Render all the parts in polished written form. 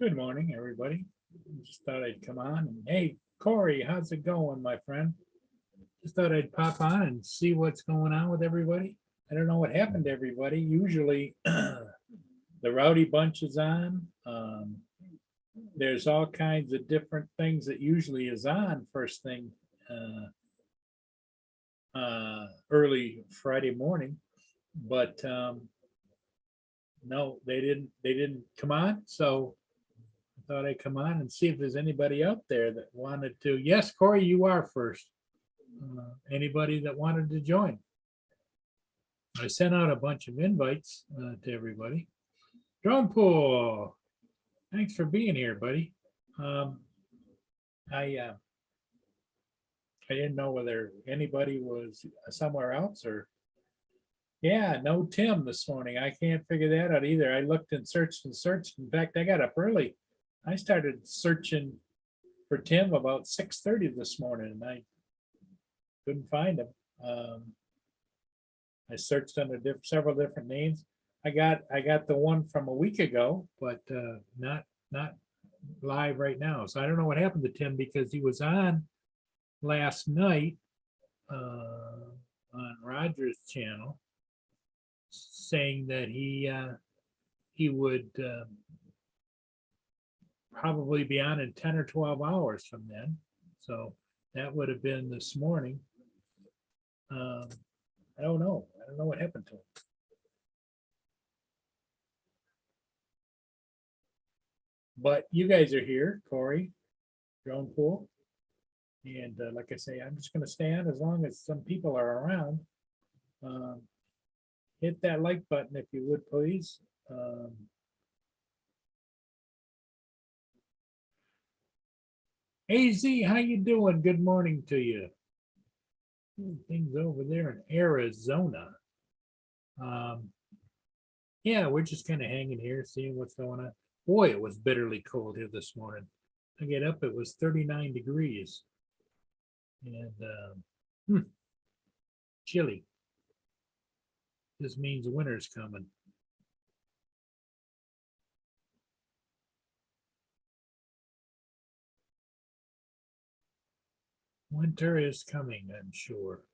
Good morning, everybody. Just thought I'd come on and hey, Corey, how's it going, my friend? Just thought I'd pop on and see what's going on with everybody. I don't know what happened to everybody. Usually the Rowdy Bunch is on. There's all kinds of different things that usually is on first thing early Friday morning, but no, they didn't come on. So I thought I'd come on and see if there's anybody out there that wanted to. Yes, Corey, you are first. Anybody that wanted to join? I sent out a bunch of invites to everybody. Drone Pool, thanks for being here, buddy. I didn't know whether anybody was somewhere else or. Yeah, no Tim this morning. I can't figure that out either. I looked and searched and searched. In fact, I got up early. I started searching for Tim about 6:30 this morning and I couldn't find him. I searched under several different names. I got the one from a week ago, but not live right now. So I don't know what happened to Tim because he was on last night on Roger's channel saying that he would probably be on in 10 or 12 hours from then. So that would have been this morning. I don't know. I don't know what happened to him. But you guys are here, Corey, Drone Pool. And like I say, I'm just going to stay on as long as some people are around. Hit that like button if you would, please. AZ, how you doing? Good morning to you. Things over there in Arizona. Yeah, we're just kind of hanging here, seeing what's going on. Boy, it was bitterly cold here this morning. I get up, it was 39 degrees. And chilly. This means winter's coming. Winter is coming, I'm sure.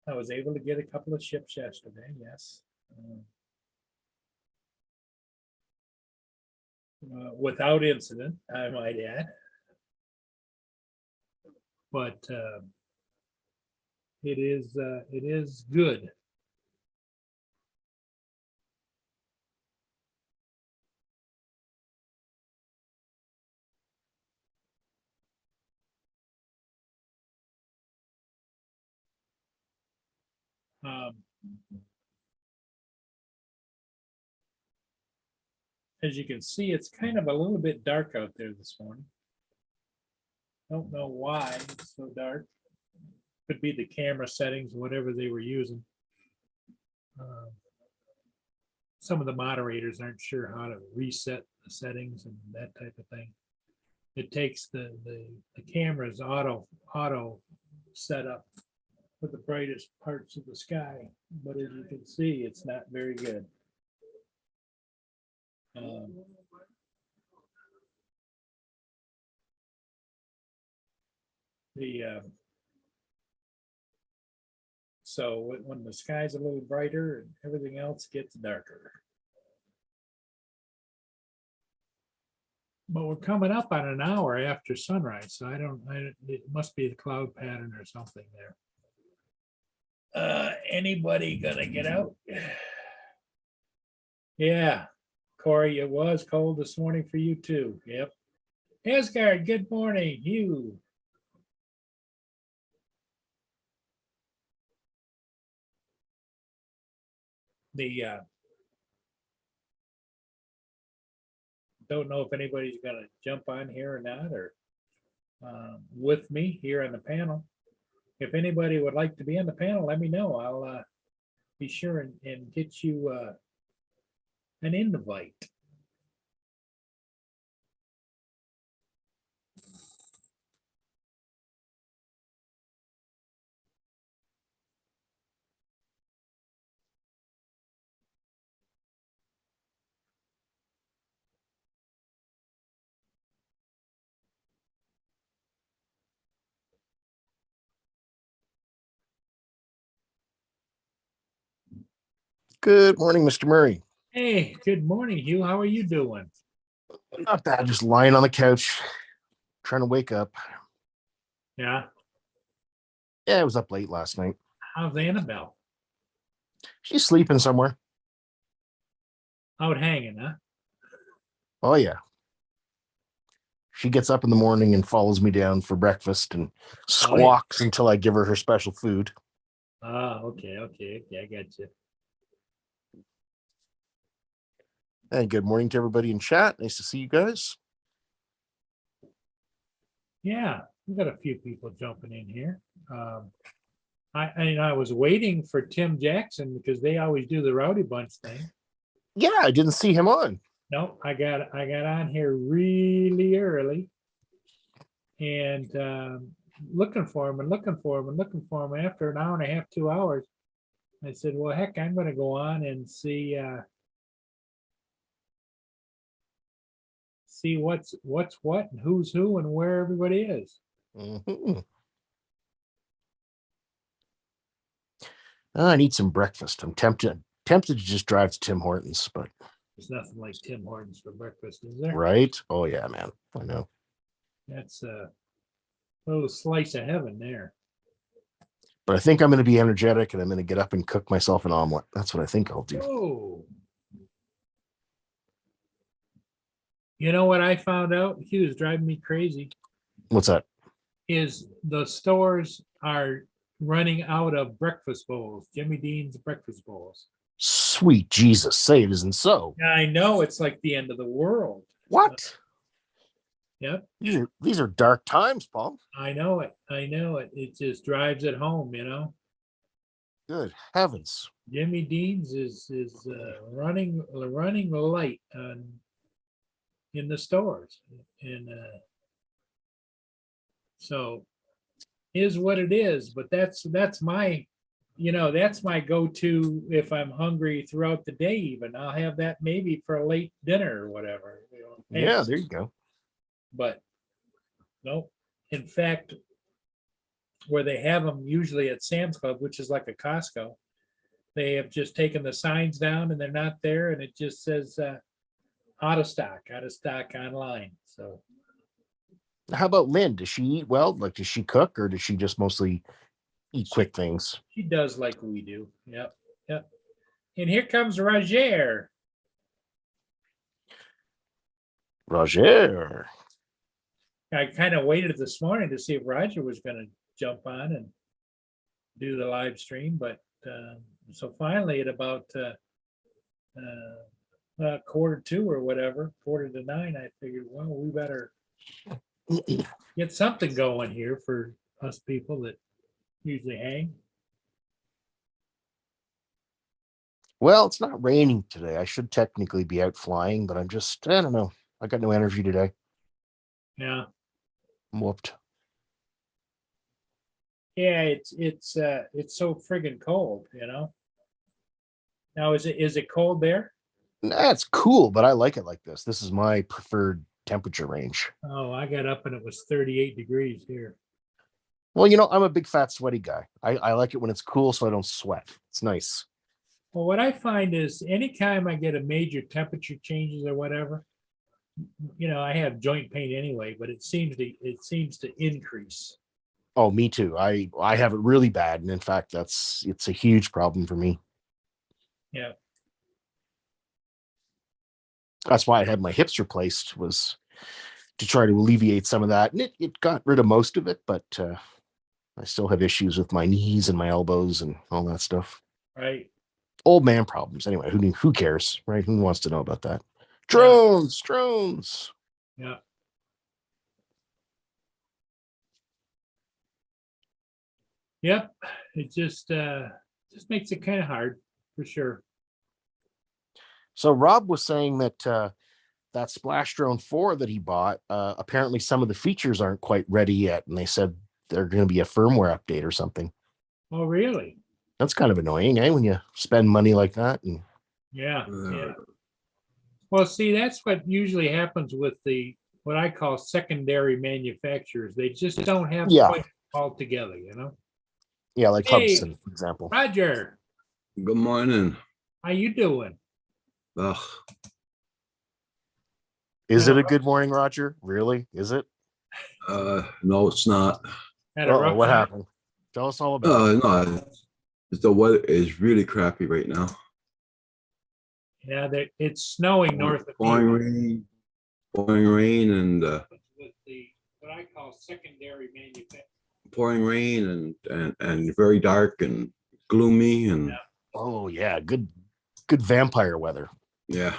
I was able to get a couple of ships yesterday, yes. Without incident, I might add. But it is good. As you can see, it's kind of a little bit dark out there this morning. Don't know why it's so dark. Could be the camera settings, whatever they were using. Some of the moderators aren't sure how to reset the settings and that type of thing. It takes the camera's auto setup for the brightest parts of the sky, but as you can see, it's not very good. So when the sky's a little brighter and everything else gets darker. But we're coming up on an hour after sunrise, so it must be the cloud pattern or something there. Anybody gonna get out? Yeah, Corey, it was cold this morning for you too. Yep. Asgard, good morning. You. the don't know if anybody's gonna jump on here or not, or with me here on the panel. If anybody would like to be on the panel, let me know. I'll be sure and get you an invite. Good morning, Mr. Murray. Hey, good morning, Hugh. How are you doing? Not bad, just lying on the couch, trying to wake up. Yeah. Yeah, I was up late last night. How's Annabelle? She's sleeping somewhere. Out hanging, huh? Oh, yeah. She gets up in the morning and follows me down for breakfast and squawks until I give her special food. Okay, I got you. And good morning to everybody in chat. Nice to see you guys. Yeah, we got a few people jumping in here. I was waiting for Tim Jackson because they always do the Rowdy Bunch thing. Yeah, I didn't see him on. No, I got on here really early and looking for him and looking for him and looking for him. After an hour and a half, 2 hours, I said, well, heck, I'm going to go on and see what's what and who's who and where everybody is. Mm-hmm. I need some breakfast. I'm tempted to just drive to Tim Hortons, but there's nothing like Tim Hortons for breakfast, is there? Right? Oh yeah, man. I know. That's a little slice of heaven there. But I think I'm going to be energetic and I'm going to get up and cook myself an omelet. That's what I think I'll do. Oh. You know what I found out? He was driving me crazy. What's that? Is the stores are running out of breakfast bowls, Jimmy Dean's breakfast bowls. Sweet Jesus, say it isn't so. I know, it's like the end of the world. What? Yep. These are dark times, Paul. I know it. It just drives it home, Good heavens. Jimmy Dean's is running light in the stores, and so is what it is. But that's my that's my go-to if I'm hungry throughout the day. Even I'll have that maybe for a late dinner or whatever. Yeah, there you go. But no, in fact, where they have them usually at Sam's Club, which is like a Costco, they have just taken the signs down and they're not there, and it just says out of stock online. So how about Lynn? Does she eat well? Like, does she cook, or does she just mostly eat quick things? She does like we do. Yep. And here comes Roger. I kind of waited this morning to see if Roger was going to jump on and do the live stream, but so finally at about 8:45 or whatever, 8:45, I figured, well, we better get something going here for us people that usually hang. Well, it's not raining today. I should technically be out flying, but I don't know. I got no energy today. Yeah. I'm whooped. Yeah, it's so friggin' cold, Now is it cold there? That's cool, but I like it like this. This is my preferred temperature range. Oh, I got up and it was 38 degrees here. Well, I'm a big fat sweaty guy. I like it when it's cool so I don't sweat. It's nice. Well, what I find is anytime I get a major temperature changes or whatever, I have joint pain anyway, but it seems to increase. Oh, me too. I have it really bad, and in fact, it's a huge problem for me. Yeah. That's why I had my hips replaced, was to try to alleviate some of that, and it got rid of most of it, but I still have issues with my knees and my elbows and all that stuff. Right. Old man problems. Anyway, who cares, right? Who wants to know about that? Drones. Yeah. Yep. It just makes it kind of hard for sure. So Rob was saying that that Splash Drone 4 that he bought, apparently some of the features aren't quite ready yet, and they said they're going to be a firmware update or something. Oh, really? That's kind of annoying, eh? When you spend money like that. And Yeah. Yeah. Well, see, that's what usually happens with what I call secondary manufacturers. They just don't have Yeah. quite all together, you know? Yeah, like Hey. Hubson, for example. Roger, Good morning. how you doing? Ugh, Is it a good morning, Roger? Really? Is it? no, it's not. Had a Uh-oh, rough what night? happened? Tell us all about it. No, the weather is really crappy right now. Yeah, it's snowing north of Pouring rain, and with what I call secondary manufacturing. pouring rain, and very dark and gloomy, and Oh yeah, good vampire weather. yeah,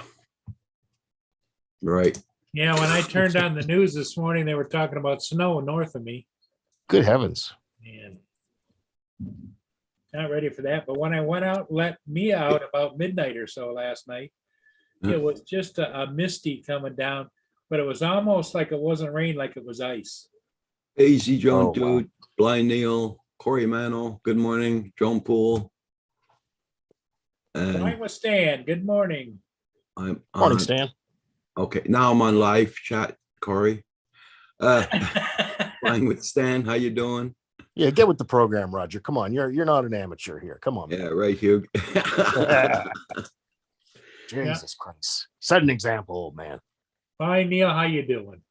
right. Yeah, when I turned on the news this morning, they were talking about snow north of me. Good heavens. And not ready for that. But when I went out, let me out about midnight or so last night, Yeah. it was just a misty coming down, but it was almost like it wasn't rain, like it was ice. Hazy Joan Oh, wow. Dude, Blind Neil, Corey Mano, good morning, Joan Poole. Fine And with Stan. Good morning. I'm Morning, on, Stan. okay, now I'm on live chat, Corey. Flying with Stan, how you doing? Yeah, get with the program, Roger. Come on, you're not an amateur here. Come on. Yeah, right, Hugh. Jesus Christ. Set an example, old man. Hi, Neil. How you doing?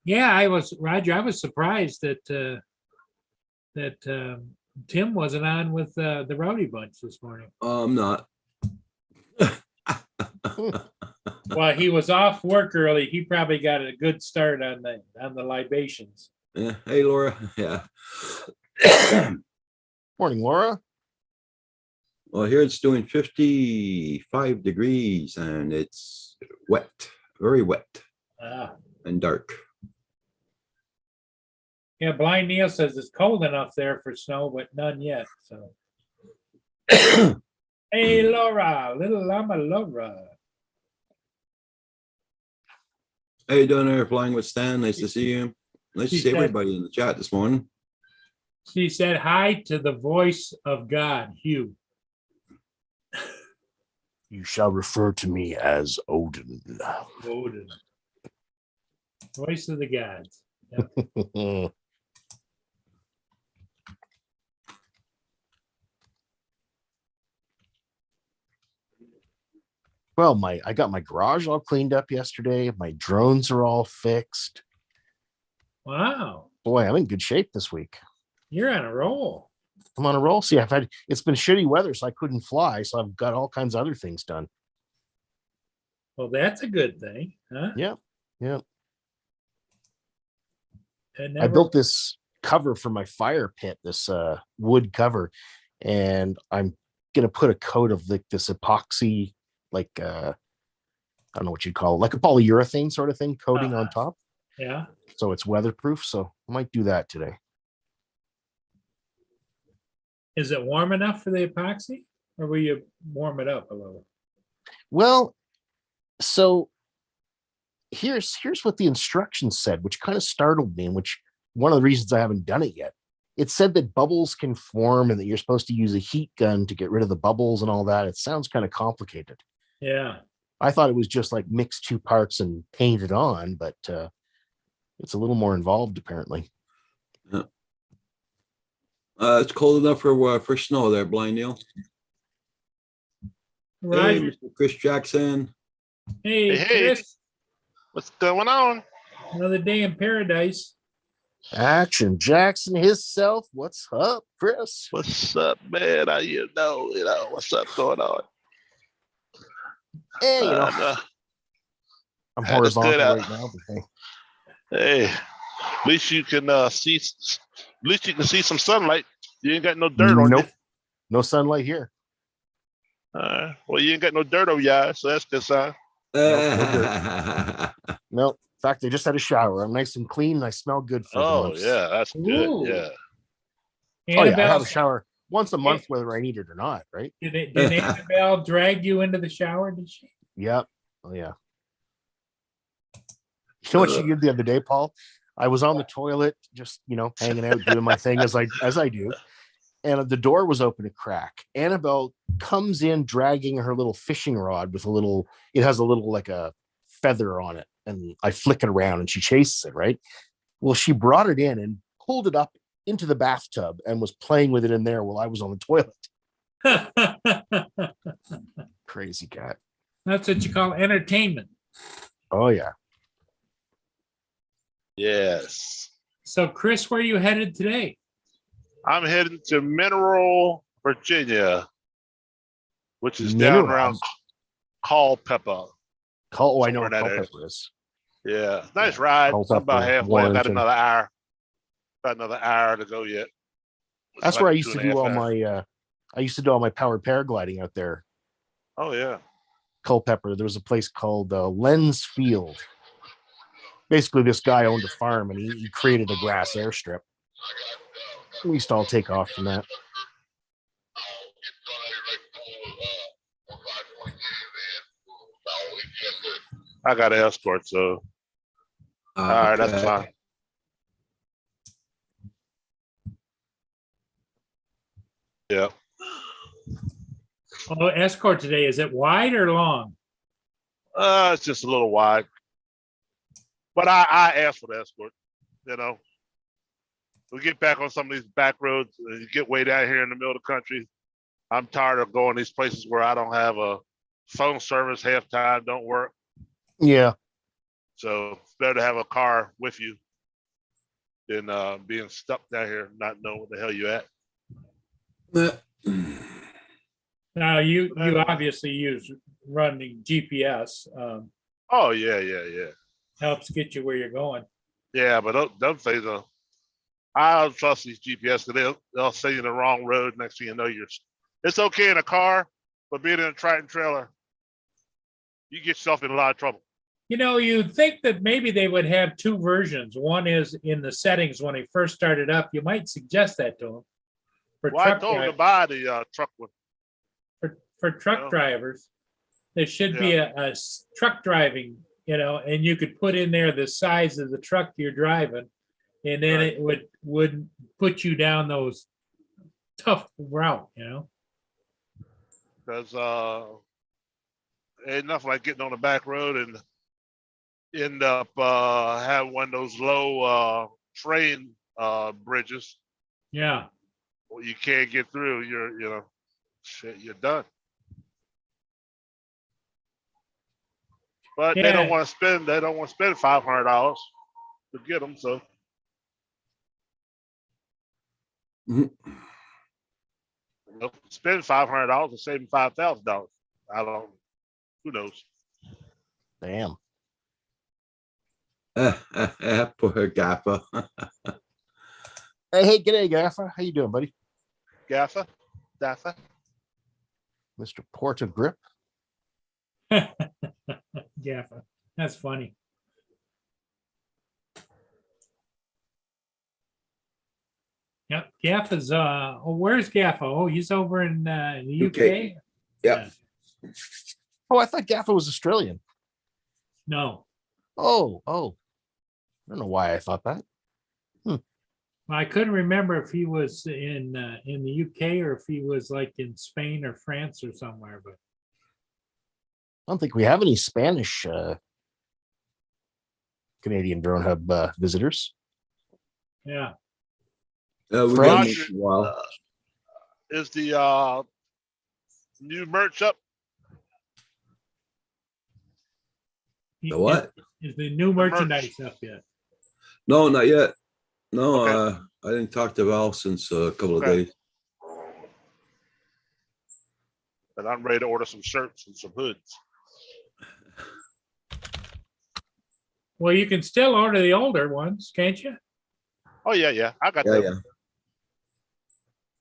Yeah, I was surprised that Tim wasn't on with the Rowdy Bunch this morning. I'm not. Well, he was off work early. He probably got a good start on the libations. Yeah. Hey, Laura. Yeah. Morning, Laura. Well, here it's doing 55 degrees and it's wet, very wet Ah. and dark. Yeah, Blind Neil says it's cold enough there for snow, but none yet. So, hey, Laura, little llama Laura. How you doing there, Flying with Stan? Nice to see you. Nice to see everybody in the chat this morning. She said hi to the voice of God, Hugh. You shall refer to me as Odin. Odin. Voice of the gods. Yep. Well, I got my garage all cleaned up yesterday. My drones are all fixed. Wow. Boy, I'm in good shape this week. You're on a roll. I'm on a roll. See, it's been shitty weather, so I couldn't fly. So I've got all kinds of other things done. Well, that's a good thing, huh? Yeah. Yeah. I built this cover for my fire pit, this wood cover, and I'm gonna put a coat of this epoxy, like I don't know what you'd call it, like a polyurethane sort of thing coating on top. Yeah. So it's weatherproof. So I might do that today. Is it warm enough for the epoxy, or will you warm it up a little? Well, so here's what the instructions said, which kind of startled me, and which one of the reasons I haven't done it yet. It said that bubbles can form and that you're supposed to use a heat gun to get rid of the bubbles and all that. It sounds kind of complicated. Yeah. I thought it was just like mix two parts and paint it on, but it's a little more involved apparently. Yeah. It's cold enough for snow there, Blind Neil. Right. Hey, Mr. Chris Jackson. Hey, Hey. Chris. What's going on? Another day in paradise. Action Jackson himself. What's up, Chris? What's up, man? How you know, what's up going on? Hey, I'm had a good, horizontal right now, but hey. Hey, at least you can see some sunlight. You ain't got no dirt on you. Nope. No sunlight here. Well, you ain't got no dirt on your eyes, so that's good sign. No In fact, I just had a shower. I'm nice and clean and I smell good for Oh once. yeah, that's good. Ooh. Yeah. Oh yeah, I have Annabelle, a shower once a month, whether I need it or not, right? did Annabelle drag you into the shower? Did she? Yep. Oh yeah. You know what she did the other day, Paul? I was on the toilet, just hanging out, doing my thing as I do, and the door was open a crack. Annabelle comes in dragging her little fishing rod with it has a little like a feather on it, and I flick it around and she chases it, right? Well, she brought it in and pulled it up into the bathtub and was playing with it in there while I was on the toilet. Crazy cat. That's what you call entertainment. Oh yeah. Yes. So, Chris, where are you headed today? I'm heading to Mineral, Virginia, which is Mineral. down around Culpeper. Oh, I know Somewhere where in that area. Culpeper is. Yeah, nice ride. I'm Culpeper, about halfway. I got Warrenton. another hour. Got another hour to go yet. It's That's like where I a used to 2.5 do all hours. I used to do all my powered paragliding out there. Oh yeah. Culpeper. There was a place called Lens Field. Basically, this guy owned a farm and he created a grass airstrip. We used to all take off from that. I got an escort, so all right, that's fine. Yeah. Oh, escort today. Is it wide or long? It's just a little wide. But I asked for the escort, We get back on some of these back roads, you get way down here in the middle of the country. I'm tired of going these places where I don't have a phone service, half time don't work. Yeah. So it's better to have a car with you than being stuck down here, not knowing what the hell you at. Now, you Anyway. obviously running GPS. Oh yeah. Helps get you where you're going. Yeah, but those things I don't trust these GPS because they'll send you the wrong road. Next thing you know, it's okay in a car, but being in a Triton trailer, you get yourself in a lot of trouble. You'd think that maybe they would have two versions. One is in the settings when they first started up. You might suggest that to them. Well, I told them to buy the truck one. For truck drivers, there should be a truck driving, and you could put in there the size of the truck you're driving, and then it would put you down those tough route, Because ain't nothing like getting on the back road and end up having one of those low train bridges. Yeah. Well, you can't get through. You're done. But they don't want to spend. They don't want to spend $500 to get them. So spend $500 and save $5,000. I don't. Who knows? Damn. Poor Gaffer. Hey, g'day, Gaffer. How you doing, buddy? Gaffer. Mr. Porta Grip. Gaffa. That's funny. Yep. Gaffa's where's Gaffa? Oh, he's over in the UK. Yeah. Oh, I thought Gaffer was Australian. No. Oh. I don't know why I thought that. I couldn't remember if he was in the UK or if he was like in Spain or France or somewhere, but I don't think we have any Spanish Canadian Drone Hub visitors. yeah. We French. got a while. Is the new merch up? The what? Is the new merch. merchandise up yet? No, not yet. No, Okay. I didn't talk to Val since a couple of Okay. days. And I'm ready to order some shirts and some hoods. Well, you can still order the older ones, can't you? Oh yeah. I got Yeah, them. yeah.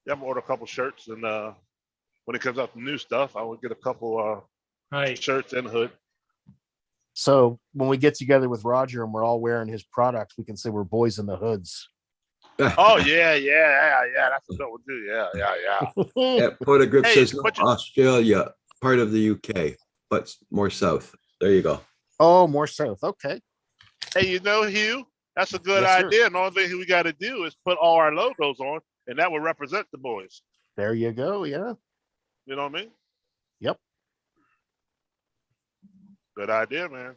Yeah, I'm gonna order a couple shirts and when it comes out the new stuff, I will get a couple Right. shirts and hood. So when we get together with Roger and we're all wearing his products, we can say we're boys in the hoods. Oh yeah. That's what we'll do. Yeah. Yeah, Porter Grip Hey, says no, but you- Australia, part of the UK, but more south. There you go. Oh, more south. Okay. Hey, Hugh, that's a good Yes, sir. idea. And the only thing we got to do is put all our logos on, and that will represent the boys. There you go. Yeah. You know what I mean? Yep. Good idea, man.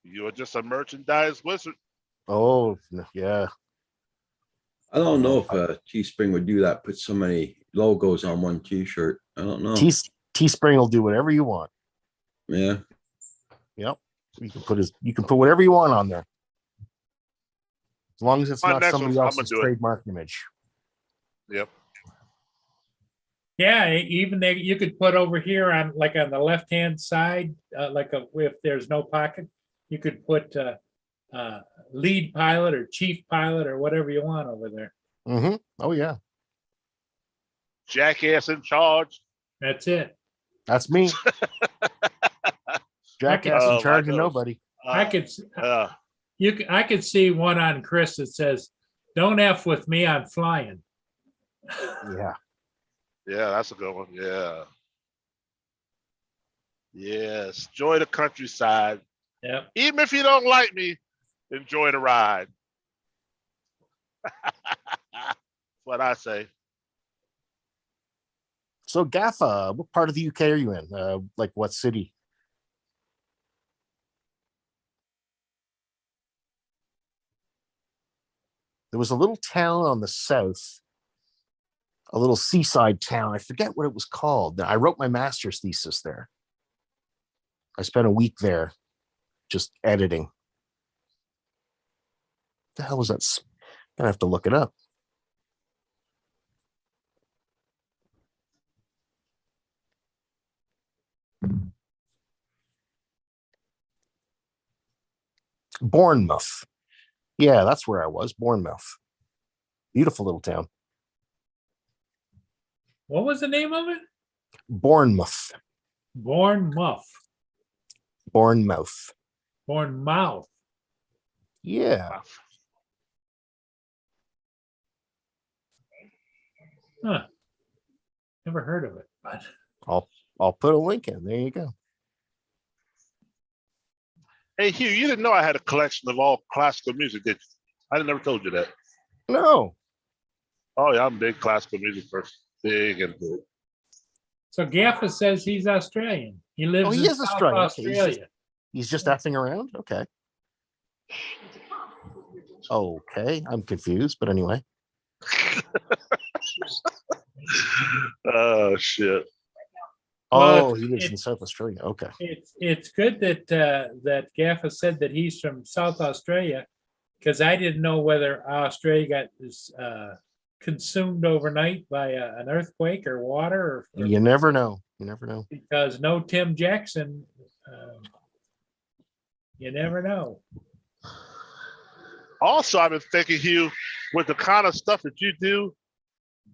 You are just a merchandise wizard. Oh, yeah. I don't know if Teespring would do that, put so many logos on one t-shirt. I don't know. Teespring will do whatever you want. Yeah. Yep. You can put whatever you want on there. As long as it's My not next somebody one, I'm else's gonna do it. trademark image. Yep. Yeah, even there, you could put over here on the left-hand side, if there's no pocket, you could put lead pilot or chief pilot or whatever you want over there. Mm-hmm. Oh, yeah. Jackass in charge. That's it. That's me. Jackass Oh, in charge my of nose. nobody. I could, Uh, I could see one on Chris that says, "Don't F with me, I'm flying." Yeah. yeah, that's a good one. Yeah. Yes. Enjoy the countryside. Yeah. Even if you don't like me, enjoy the ride. That's what I say. So Gaffa, what part of the UK are you in? Like what city? There was a little town on the south, a little seaside town. I forget what it was called. I wrote my master's thesis there. I spent a week there just editing. The hell was that? I have to look it up. Bournemouth. Yeah, that's where I was. Bournemouth. Beautiful little town. What was the name of it? Bournemouth. Bournemouth. Bournemouth. Bournemouth. Yeah. Huh. Never heard of it, but I'll put a link in. There you go. Hey, Hugh, you didn't know I had a collection of all classical music, did you? I never told you that. No. Oh, yeah, I'm a big classical music person. Big and big. so Gaffa says he's Australian. He lives he in is South Australian. Okay, Australia. He's just effing around. Okay. Okay. I'm confused, but anyway. Oh, shit. Oh, Well, he lives it- in South Australia. Okay. It's good that that Gaffa said that he's from South Australia, because I didn't know whether Australia got consumed overnight by an earthquake or water, or You never know. You never know. because no Tim Jackson. You never know. Also, I've been thinking, Hugh, with the kind of stuff that you do,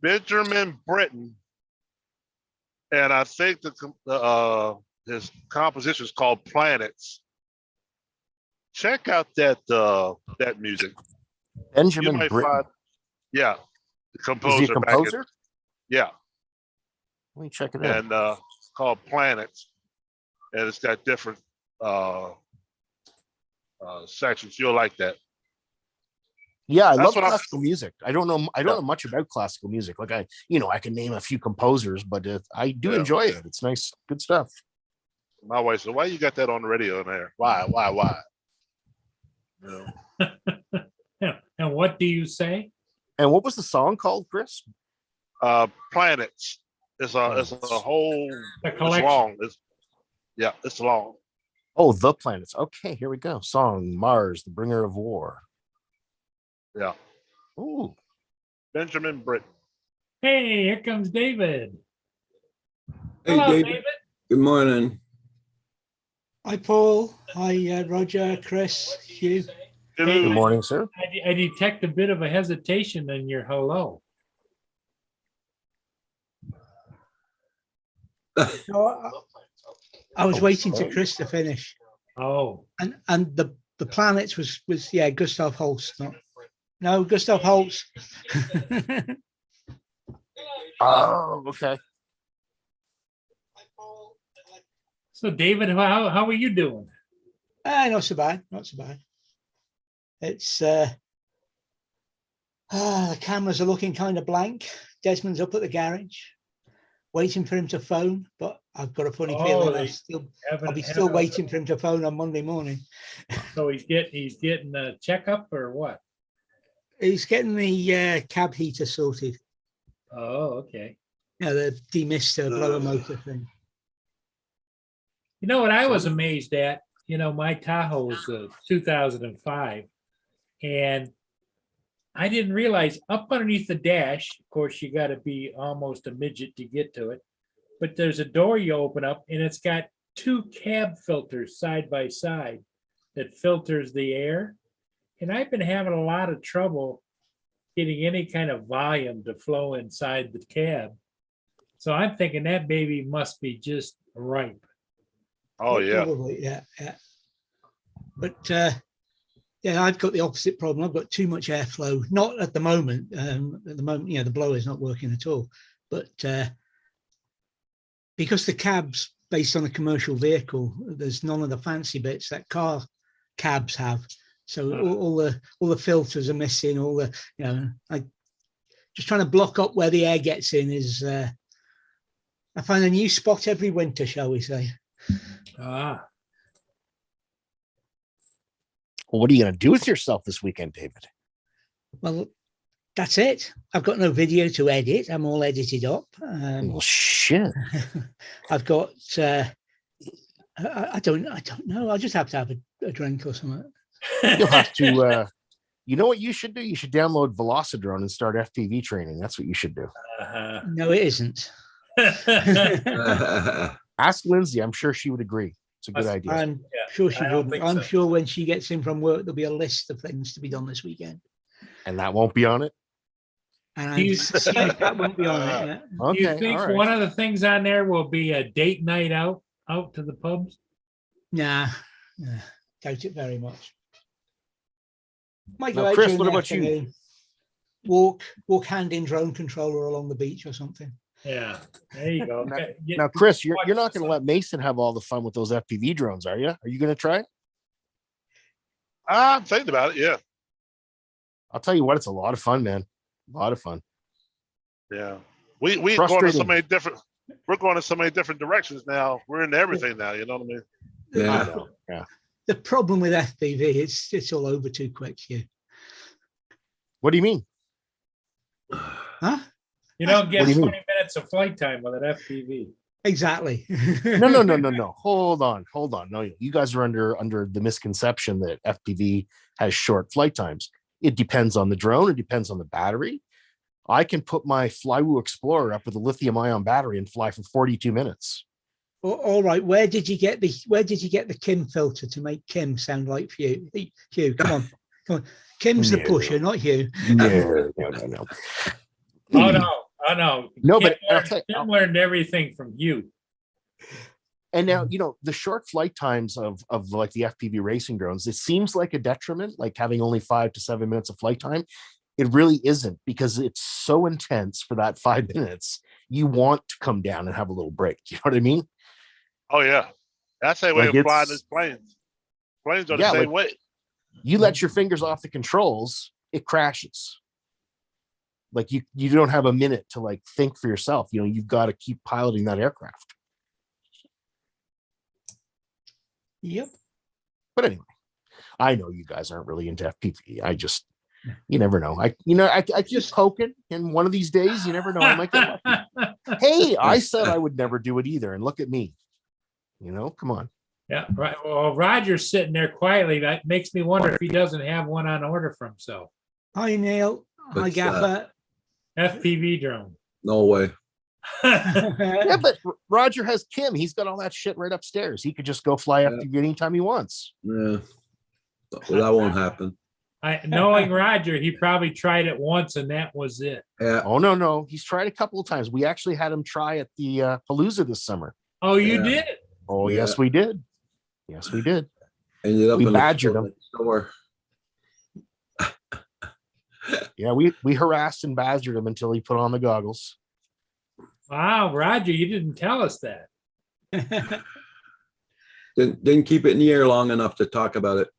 Benjamin Britten, and I think his composition is called Planets. Check out that music. You Benjamin might Britten. find, yeah, the Is composer. he a back in- composer? yeah, Let me check it out. and called Planets, and it's got different sections. You'll like that. Yeah, I That's love what I'm- classical music. I don't know much about classical music. Like I can name a few composers, but I do Yeah. enjoy it. It's nice, good stuff. My wife said, "Why you got that on the radio in there? Why? You know, Yeah. And what do you say? And what was the song called, Chris? Planets. It's a whole. The It's collection. long. It's long. Oh, The Planets. Okay, here we go. Song Mars, the Bringer of War. Yeah, Ooh. Benjamin Britten. Hey, here comes David. Hey, Hello, David. David. Good morning. Hi, Paul. Hi, Roger, Chris, Hugh. Good morning, sir. I detect a bit of a hesitation in your hello. No, I was Oh, waiting to sorry. Chris to finish, Oh, and the planets was yeah, Gustav Holst, not no Gustav Holst. Oh, okay. so David, how are you doing? Not so bad, not so bad. It's the cameras are looking kind of blank. Desmond's up at the garage, waiting for him to phone, but I've got a funny Oh, feeling they I'll be still waiting for him to phone on Monday morning. So he's getting a checkup or what? He's getting the cab heater sorted. Oh, okay. Yeah, the demister blower motor thing. You know what I was amazed at? You know, my Tahoe was a 2005, and I didn't realize up underneath the dash, of course, you got to be almost a midget to get to it, but there's a door you open up, and it's got two cab filters side by side that filters the air. And I've been having a lot of trouble getting any kind of volume to flow inside the cab. So I'm thinking that baby must be just ripe. Oh, yeah. Probably, yeah. But yeah, I've got the opposite problem. I've got too much airflow. Not at the moment. At the moment, the blower is not working at all. But because the cab's based on a commercial vehicle, there's none of the fancy bits that car cabs have. So all the filters are missing. All the I just trying to block up where the air gets in is. I find a new spot every winter, shall we say? Ah, Well, what are you going to do with yourself this weekend, David? Well, that's it. I've got no video to edit. I'm all edited up. Well, shit. I've got. I don't know. I'll just have to have a drink or something. You'll have to. You know what you should do? You should download Velocidrone and start FPV training. That's what you should do. uh-huh. No, it isn't. Ask Lindsay. I'm sure she would agree. It's a good That's- idea. I'm Yeah, sure she I don't wouldn't. think I'm so. sure when she gets in from work, there'll be a list of things to be done this weekend. And that won't be on it. And I'm Do you- assuming that won't be on it. Yeah. Do Okay. you think all right. one of the things on there will be a date night out to the pubs? Nah, doubt it very much. Might go Now, out Chris, during what the about you? afternoon. Walk hand in drone controller along the beach or something. Yeah, there you go. Now- Okay, Now, Chris, you're not going to let Mason have all the fun with those FPV drones, are you? Are you going to try? I'm thinking about it. Yeah. I'll tell you what, it's a lot of fun, man. A lot of fun. Yeah. We're going to Frustrating. so many different. We're going in so many different directions now. We're into everything now. You know what I mean? Yeah. I know. Yeah. The problem with FPV, it's all over too quick. What do you mean? Huh? You don't get What do you 20 mean? minutes of flight time with an FPV. Exactly. No. Hold on. No, you guys are under the misconception that FPV has short flight times. It depends on the drone. It depends on the battery. I can put my Flywoo Explorer up with a lithium-ion battery and fly for 42 minutes. All right. Where did you get the Kim filter to make Kim sound like Hugh? Hugh, come on. Kim's the No. pusher, not Hugh. No. Oh, no. Oh, no. No, Kim but I'll learned, tell you- Kim learned everything from you. And now, the short flight times of like the FPV racing drones, it seems like a detriment, like having only 5 to 7 minutes of flight time. It really isn't, because it's so intense for that 5 minutes. You want to come down and have a little break. You know what I mean? Oh yeah. That's the way Like of flying it's- these planes. Planes are the Yeah, same like- way. You let your fingers off the controls, it crashes. Like you don't have a minute to like think for yourself. You've got to keep piloting that aircraft. Yep. But anyway, I know you guys aren't really into FPV. You never know. I just poking, and one of these days, you never know. I might get lucky. Hey, I said I would never do it either, and look at me. Come on. Yeah, right. Well, Roger's sitting there quietly. That makes me wonder if he doesn't have one on order for himself. Hi, Neil. Hi, What's Gaffer. FPV drone. No way. Yeah, but Roger has Kim. He's got all that shit right upstairs. He could just go fly Yeah. FPV anytime he wants. Yeah. Well, that won't happen. Knowing Roger, he probably tried it once and that was it. Yeah, Oh no, he's tried a couple of times. We actually had him try at the Palooza this summer. Oh, you Yeah. did? Oh Yeah. yes, we did. Yes, we did. ended up We in the badgered him. store. Yeah, we harassed and badgered him until he put on the goggles. Wow, Roger, you didn't tell us that. Didn't keep it in the air long enough to talk about it.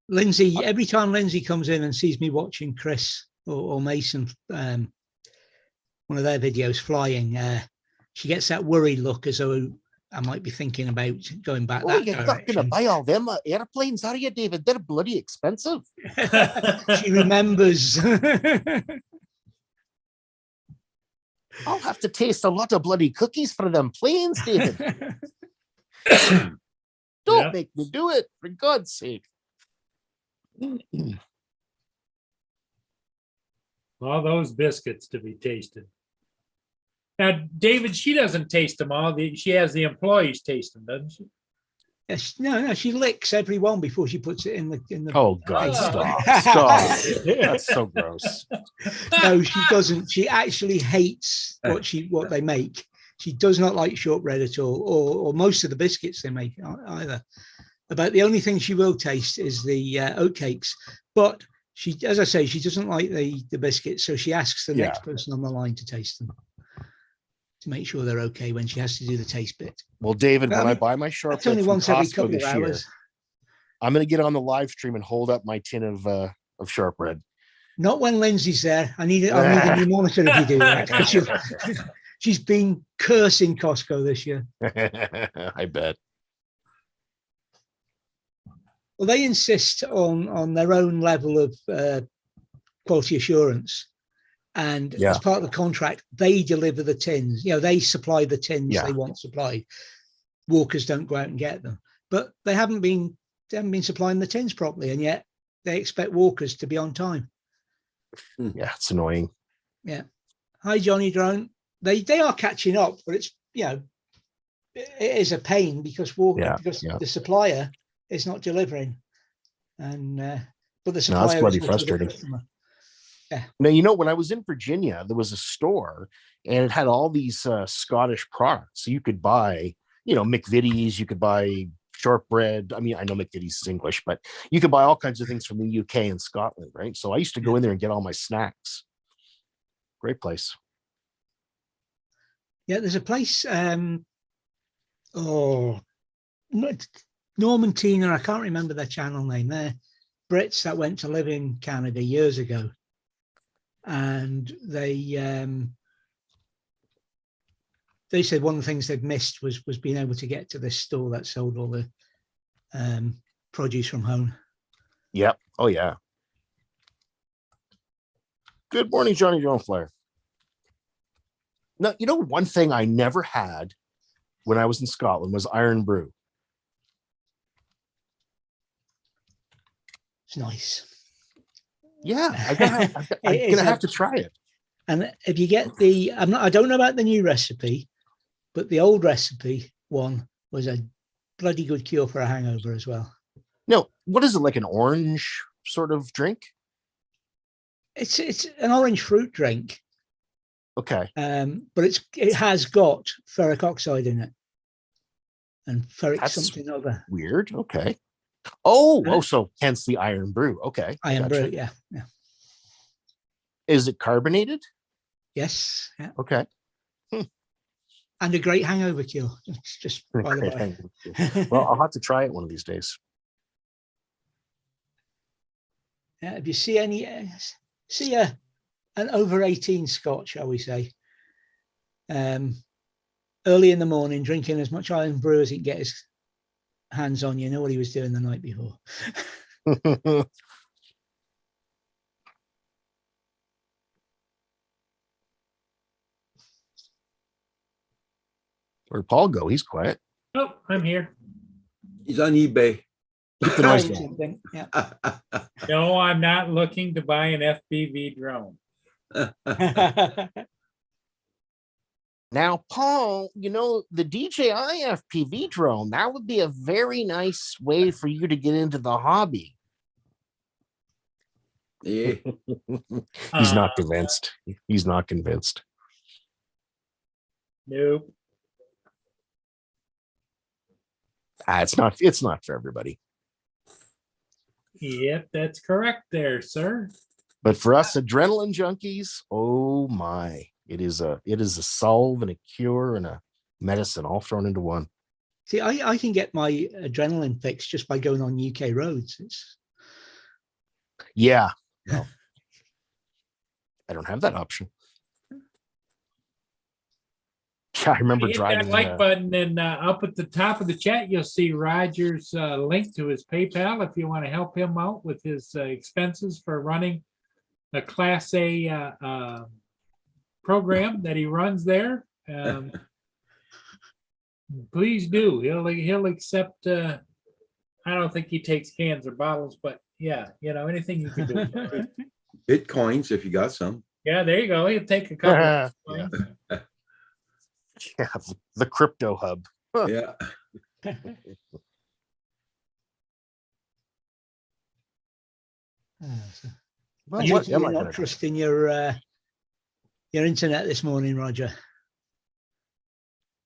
Lindsay, every time Lindsay comes in and sees me watching Chris or Mason, one of their videos flying, she gets that worried look as though I might be thinking about going back Oh, that you're not gonna direction. buy all them airplanes, are you, David? They're bloody expensive. She remembers. I'll have to taste a lot of bloody cookies for them planes, David. Don't Yeah. make me do it, for God's sake. All those biscuits to be tasted. Now, David, she doesn't taste them all. She has the employees taste them, doesn't she? Yes, no, she licks every one before she puts it in the. Oh God, Oh. stop. That's so gross. No, she doesn't. She actually hates what they make. She does not like shortbread at all, or most of the biscuits they make either. About the only thing she will taste is the oatcakes, but she, as I say, she doesn't like the biscuits, so she asks the next person on the line to taste them to make sure they're okay when she has to do the taste bit. Well, David, when I Well, buy my That's shortbread only from once every Costco couple of this year, hours. I'm gonna get on the live stream and hold up my tin of shortbread. Not when Lindsay's there. I need a new monitor if you do that. 'Cause she's been cursing Costco this year. I bet. Well, they insist on their own level of quality assurance, and Yeah. as part of the contract, they deliver the tins. You know, they supply the tins Yeah. they want supplied. Walkers don't go out and get them, but they haven't been supplying the tins properly, and yet they expect walkers to be on time. Yeah, it's annoying. Hi, Johnny Drone. They are catching up, but it's, you know, it is a pain because because yeah. the supplier is not delivering, and but the No, supplier that's bloody is also the frustrating. customer. Now, you know, when I was in Virginia, there was a store and it had all these Scottish products. So you could buy, you know, McVitie's, you could buy shortbread. I mean, I know McVitie's is English, but you could buy all kinds of things from the UK and Scotland, right? So I used to go in there and get all my snacks. Great place. Yeah, there's a place. Norman Tina, I can't remember their channel name. They're Brits that went to live in Canada years ago, and they said one of the things they've missed was being able to get to this store that sold all the produce from home. Yep. Oh, yeah. Good morning, Johnny Drone Flyer. Now, you know, one thing I never had when I was in Scotland was Iron Brew. It's nice. Yeah, I'm It is gonna have a- to try it. And if you get I don't know about the new recipe, but the old recipe one was a bloody good cure for a hangover as well. No, what is it, like an orange sort of drink? It's an orange fruit drink, Okay. but it has got ferric oxide in it, and ferric That's something other. Weird. Okay. Oh, so hence the Iron Brew. Okay. Iron gotcha. brew, yeah. Is it carbonated? Yes, yeah. Okay. And a great hangover cure. It's just by the Great. by. Well, I'll have to try it one of these days. Yeah, if you see an over 18 Scotch, shall we say, early in the morning, drinking as much Iron Brew as he can get his hands on, you know what he was doing the night before. Where'd Paul go? He's quiet. Oh, I'm here. He's on eBay. Keep the noise Buying down. something, yeah. No, I'm not looking to buy an FPV drone. Now, Paul, you know, the DJI FPV drone, that would be a very nice way for you to get into the hobby. Yeah, He's not convinced. He's not convinced. Nope. It's not for everybody. Yep, that's correct there, sir. But for us adrenaline junkies, oh my, it is a solve and a cure and a medicine all thrown into one. See, I can get my adrenaline fix just by going on UK roads. It's Yeah. Well, I don't have that option. Yeah, I remember Hit driving. that like button, and up at the top of the chat, you'll see Roger's link to his PayPal if you want to help him out with his expenses for running a Class A program that he runs there. Please do. He'll accept. I don't think he takes cans or bottles, but yeah, you know, anything you can do. Bitcoins if you got some. Yeah, there you go. He'll take a couple. Yeah. Yeah, the crypto hub. Yeah. Well, you what am I not gonna do? trusting your internet this morning, Roger.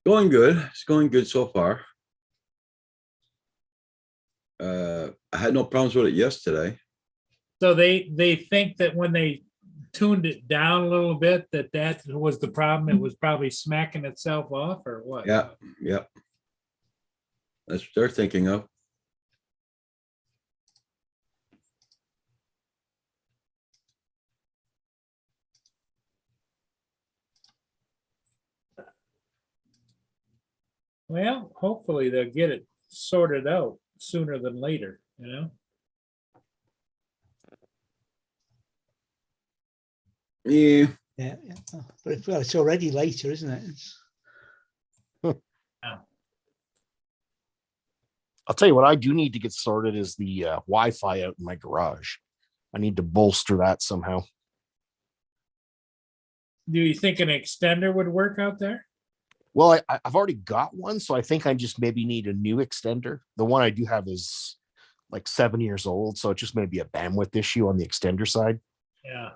Going good. It's going good so far. I had no problems with it yesterday. So they think that when they tuned it down a little bit, that was the problem. It was probably smacking itself off, or what? Yeah, yeah. That's what they're thinking of. Well, hopefully they'll get it sorted out sooner than later, you know? Yeah, Yeah, yeah. But it's already later, isn't it? I'll tell you what I do need to get sorted is the Wi-Fi out in my garage. I need to bolster that somehow. Do you think an extender would work out there? Well, I've already got one, so I think I just maybe need a new extender. The one I do have is like 7 years old, so it just may be a bandwidth issue on the extender side. Yeah.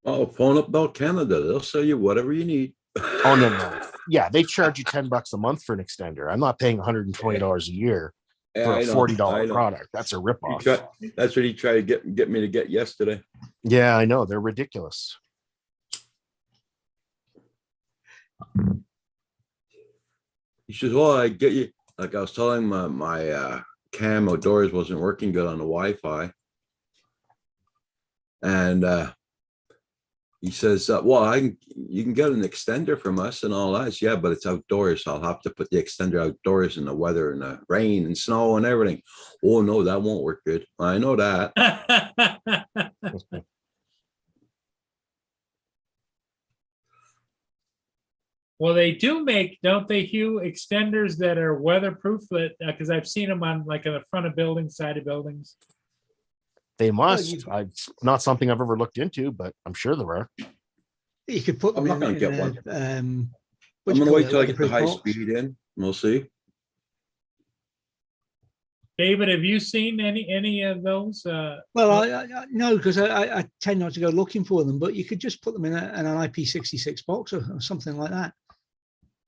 oh, phone up Bell Canada. They'll sell you whatever you need. Oh no. Yeah, they charge you $10 a month for an extender. I'm not paying $120 a year Yeah, for I a know, $40 I know. product. That's a He ripoff. that's what he tried to get me to get yesterday. Yeah, I know. They're ridiculous. He says, well, I get you. Like I was telling my cam outdoors wasn't working good on the Wi-Fi. And he says, well, you can get an extender from us and all that. Yeah, but it's outdoors. So I'll have to put the extender outdoors in the weather and the rain and snow and everything. Oh, no, that won't work good. I know that. Well, they do make, don't they, Hugh, extenders that are weatherproof? That because I've seen them on like in the front of buildings, side of buildings. They must. you- It's not something I've ever looked into, but I'm sure there are. You could put I'm them not in, gonna get in one. what I'm do you gonna call wait it, till I get the weatherproof high box? speed in. We'll see. David, have you seen any of those? Well, I no, because I tend not to go looking for them, but you could just put them in an IP66 box or something like that.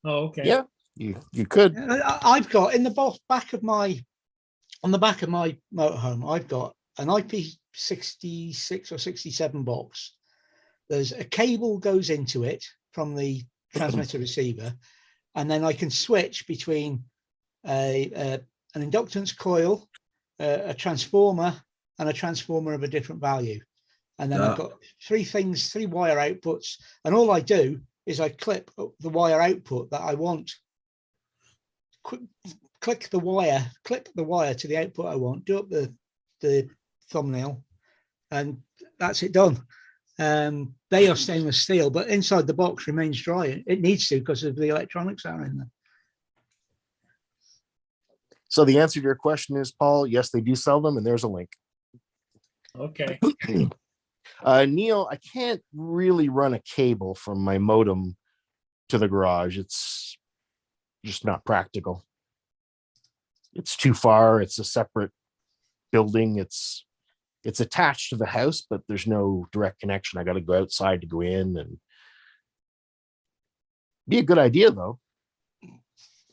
Oh, okay. Yeah, you could. I've got in the back of my, on the back of my motorhome, I've got an IP66 or 67 box. There's a cable goes into it from the transmitter receiver, and then I can switch between an inductance coil, a transformer, and a transformer of a different value. And then I've got three wire outputs, and all I do is I clip the wire output that I want. Clip the wire to the output I want, do up the thumbnail, and that's it done. They are stainless steel, but inside the box remains dry. It needs to because of the electronics that are in there. So the answer to your question is, Paul, yes, they do sell them, and there's a link. Okay. Neil, I can't really run a cable from my modem to the garage. It's just not practical. It's too far. It's a separate building. It's attached to the house, but there's no direct connection. I got to go outside to go in, and be a good idea though.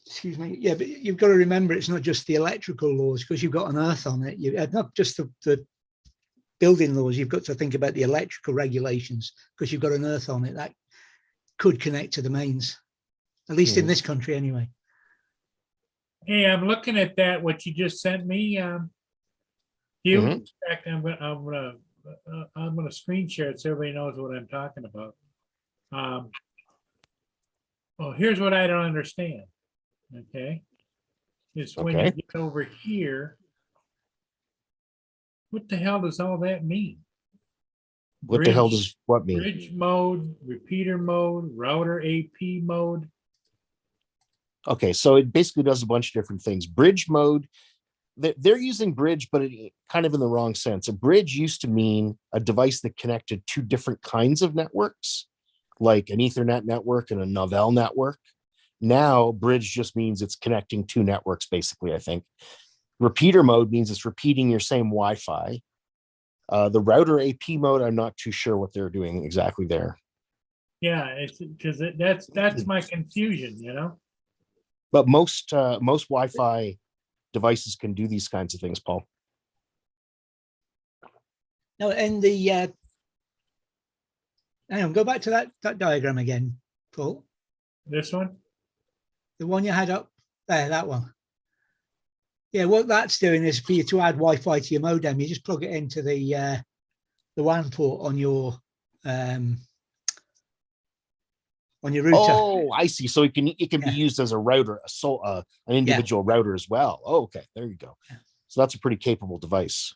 Excuse me. Yeah, but you've got to remember it's not just the electrical laws, because you've got an earth on it. You not just the building laws. You've got to think about the electrical regulations, because you've got an earth on it that could connect to the mains, at least in this country anyway. Hey, I'm looking at that, what you just sent me. Hugh, Mhm. in fact, I'm gonna screen share it so everybody knows what I'm talking about. Well, here's what I don't understand. Okay. Is when you Okay. get over here. What the hell does all that mean? What the hell Bridge- does what mean? Bridge mode, repeater mode, router AP mode. Okay, so it basically does a bunch of different things. Bridge mode, they're using bridge, but it kind of in the wrong sense. A bridge used to mean a device that connected two different kinds of networks, like an Ethernet network and a Novell network. Now, bridge just means it's connecting two networks, basically, I think. Repeater mode means it's repeating your same Wi-Fi. The router AP mode, I'm not too sure what they're doing exactly there. Yeah, it's because that's my confusion, you know? But most Wi-Fi devices can do these kinds of things, Paul. No, and the hang on, go back to that diagram again, Paul. This one? The one you had up there, that one. Yeah, what that's doing is for you to add Wi-Fi to your modem, you just plug it into the WAN port on your router. Oh, I see. So it can be Yeah. used as a router, an individual router as well. Oh, okay, there you go. Yeah. So that's a pretty capable device.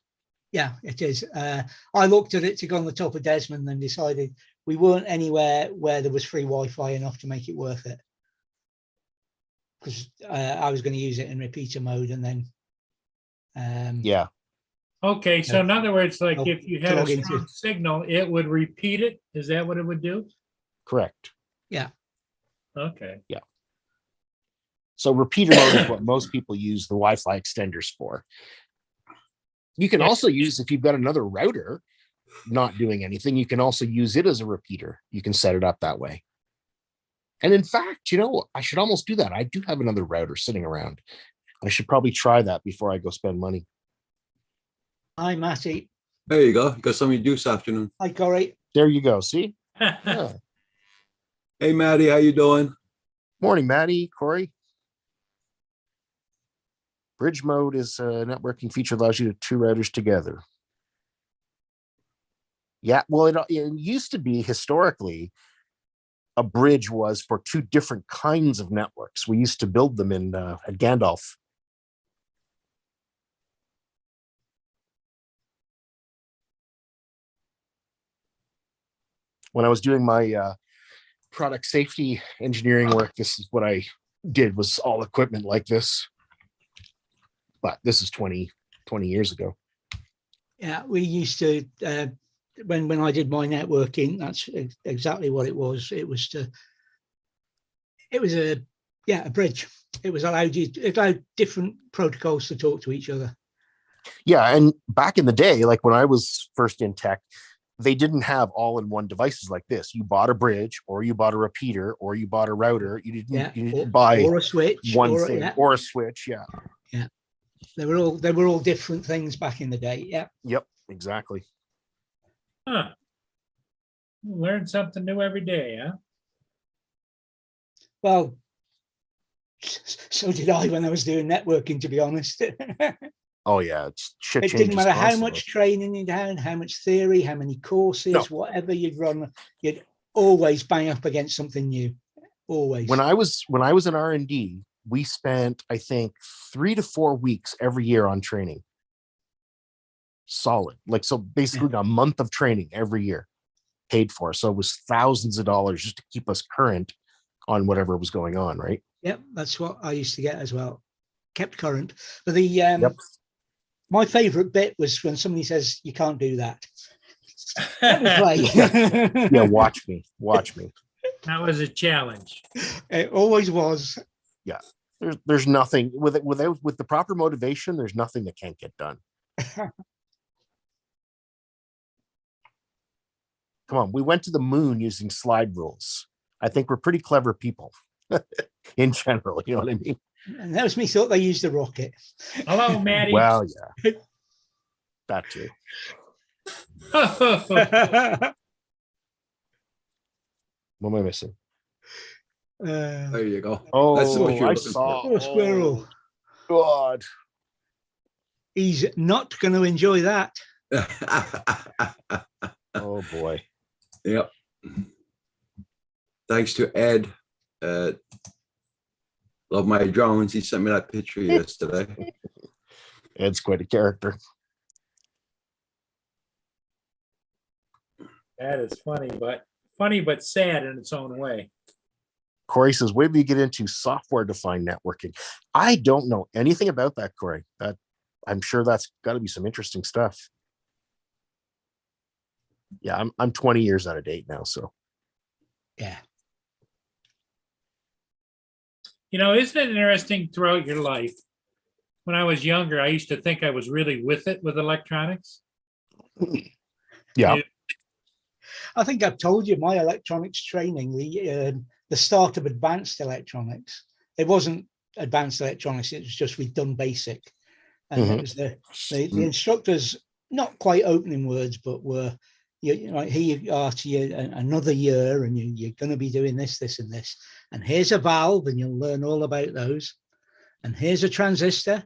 Yeah, it is. I looked at it to go on the top of Desmond and decided we weren't anywhere where there was free Wi-Fi enough to make it worth it. Because I was going to use it in repeater mode and then Yeah, Okay, so in other words, like I'll if you had a plug into- strong signal, it would repeat it? Is that what it would do? correct. Okay, So repeater mode is what most people use the Wi-Fi extenders for. You can Yeah. also use, if you've got another router not doing anything, you can also use it as a repeater. You can set it up that way. And in fact, I should almost do that. I do have another router sitting around. I should probably try that before I go spend money. Hi, Matty. There you go. Got something to do this afternoon. Hi, Corey. There you go. See? Yeah. Hey, Maddie, how you doing? Morning, Maddie, Corey. Bridge mode is a networking feature that allows you to two routers together. Yeah, well, it used to be historically a bridge was for two different kinds of networks. We used to build them at Gandalf. When I was doing my product safety engineering work, this is what I did, was all equipment like this. But this is 20 years ago. Yeah, we used to when I did my networking, that's exactly what it was. It was a bridge. It allowed different protocols to talk to each other. Yeah, and back in the day, like when I was first in tech, they didn't have all-in-one devices like this. You bought a bridge, or you bought a repeater, or you bought a router. You didn't buy or a switch, one thing, or a switch. Yeah. Yeah, they were all different things back in the day. Yeah. Yep. Exactly. Huh. Learn something new every day, huh? Well, so did I when I was doing networking, to be honest. Oh yeah, it's shit. It didn't changes matter how constantly. much training you'd had, how much theory, how many courses, No. whatever you'd run, you'd always bang up against something new. Always. When I was in R&D, we spent, I think, 3 to 4 weeks every year on training. Solid. Like, so basically a month of training every year paid for. So it was thousands of dollars just to keep us current on whatever was going on, right? Yep, that's what I used to get as well. Kept current. But the my favorite bit was when somebody says you can't do that. Let me play. Yeah, watch me. Watch me. That was a challenge. It always was. There's nothing with it with the proper motivation, there's nothing that can't get done. Come on, we went to the moon using slide rules. I think we're pretty clever people in general, you know what I mean? And that was me thought they used a rocket. Hello, Maddie. Well, yeah, that too. What am I missing? There you go. That's Oh, what you're I looking saw. Oh, squirrel. Oh, God. He's not going to enjoy that. Oh boy. Yep. Thanks to Ed. Love my drones. He sent me that picture yesterday. Ed's quite a character. That is funny but sad in its own way. Corey says, where do you get into software-defined networking? I don't know anything about that, Corey. That I'm sure that's got to be some interesting stuff. Yeah, I'm 20 years out of date now, so Yeah. You know, isn't it interesting throughout your life? When I was younger, I used to think I was really with it with electronics. yeah. I think I've told you my electronics training, the start of advanced electronics. It wasn't advanced electronics, it was just we'd done basic. And it was the instructors, not quite opening words, but were, you know, here you are to you another year and you're going to be doing this, this, and this. And here's a valve and you'll learn all about those. And here's a transistor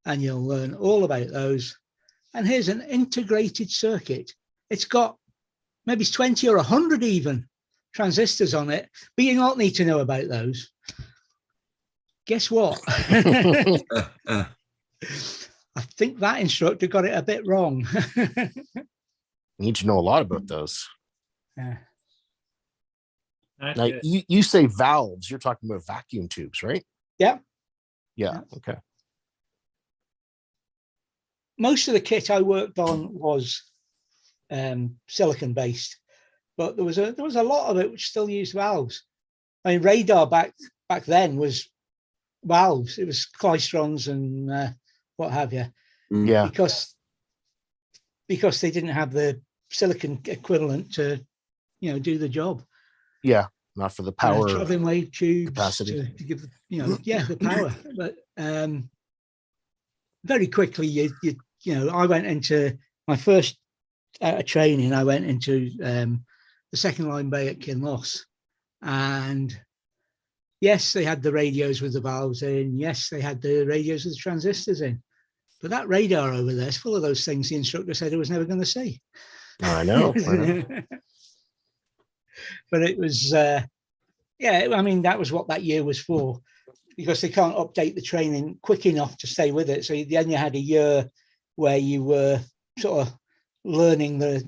and you'll learn all about those. And here's an integrated circuit. It's got maybe 20 or 100 even transistors on it, but you don't need to know about those. Guess what? I think that instructor got it a bit wrong. Need to know a lot about those. Yeah. Not Now, good. you say valves, you're talking about vacuum tubes, right? Yeah. Yeah. Okay. Most of the kit I worked on was silicon based, but there was a lot of it which still used valves. I mean, radar back then was valves. It was klystrons and what have you. Yeah. Because they didn't have the silicon equivalent to, you know, do the job. Yeah. Not for the power. Traveling wave tubes capacity. to give, you know, yeah, the power. But very quickly, you know, I went into my first training. I went into the second line bay at Kinloss, and yes, they had the radios with the valves in. Yes, they had the radios with the transistors in. But that radar over there is full of those things the instructor said I was never going to see. I know. I know. But it was, yeah, I mean, that was what that year was for, because they can't update the training quick enough to stay with it. So then you had a year where you were sort of learning the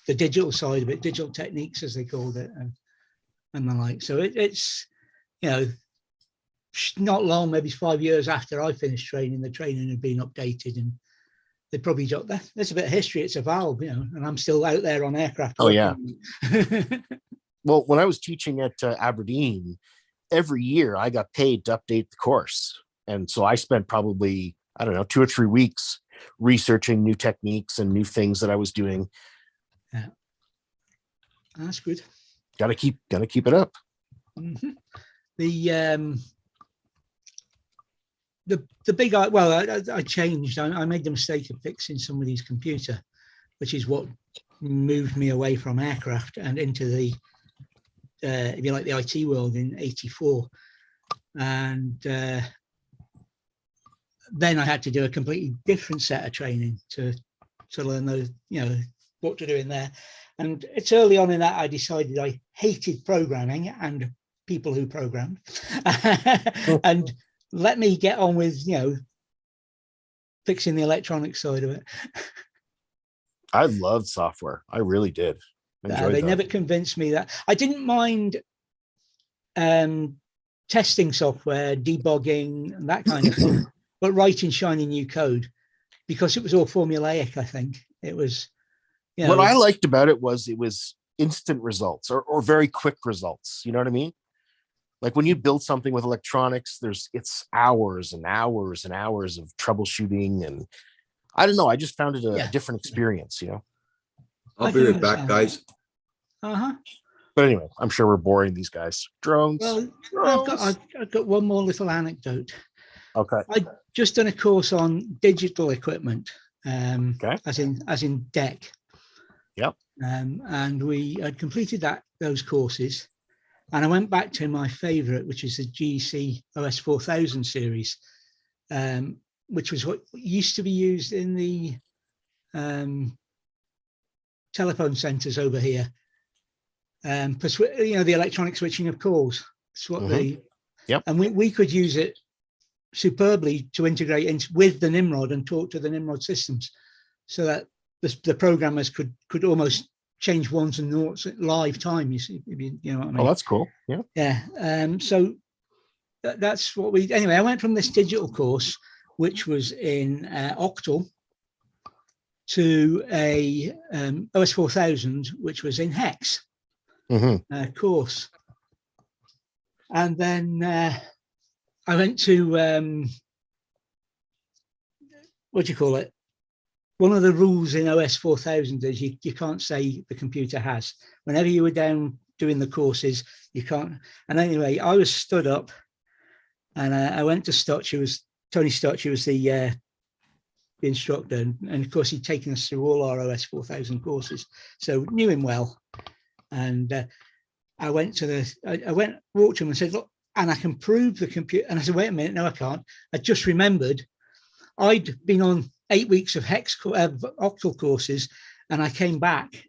digital side of it, digital techniques, as they called it, and the like. So it's, you know, not long, maybe 5 years after I finished training, the training had been updated, and they probably got that. There's a bit of history. It's a valve, you know, and I'm still out there on aircraft. Oh, yeah. working. Well, when I was teaching at Aberdeen, every year I got paid to update the course. And so I spent probably, I don't know, 2 or 3 weeks researching new techniques and new things that I was doing. Yeah. That's good. Gotta keep it up. Mm-hmm. The big, well, I changed. I made the mistake of fixing somebody's computer, which is what moved me away from aircraft and into the, if you like, the IT world in '84. And then I had to do a completely different set of training to learn those, you know, what to do in there. And it's early on in that I decided I hated programming and people who programmed. And let me get on with, you know, fixing the electronic side of it. I loved software. I really did. Enjoyed They that. never convinced me that. I didn't mind testing software, debugging, and that kind of thing, but writing shiny new code, because it was all formulaic. I think it was, you What know, I liked about it was instant results or very quick results. You know what I mean? Like when you build something with electronics, it's hours and hours and hours of troubleshooting. And I don't know. I just found it a Yeah. different experience, you know? I'll I be can right back, understand guys. uh-huh. But anyway, I'm sure we're boring these guys. Drones. Well, Drones. I've got one more little anecdote. Okay. I just done a course on digital equipment, Okay. as in DEC. Yep. And we had completed those courses, and I went back to my favorite, which is the GC OS 4000 series, which was what used to be used in the telephone centers over here. The electronic switching of calls. That's what Yep. and we could use it superbly to integrate with the Nimrod and talk to the Nimrod systems, so that the programmers could almost change ones and noughts at live time. You see, you know what I mean? Oh, that's cool. Yeah. Yeah. So that's what we. Anyway, I went from this digital course, which was in Octal, to a OS 4000, which was in Hex course, and then I went to what do you call it? One of the rules in OS 4000 is you can't say the computer has. Whenever you were down doing the courses, you can't. And anyway, I was stood up, and I went to Stotch, Tony Stotch, who was the instructor, and of course he'd taken us through all our OS 4000 courses, so knew him well. And I went to walked to him and said, look, and I can prove the computer. And I said, wait a minute, no, I can't. I just remembered I'd been on 8 weeks of Octal courses, and I came back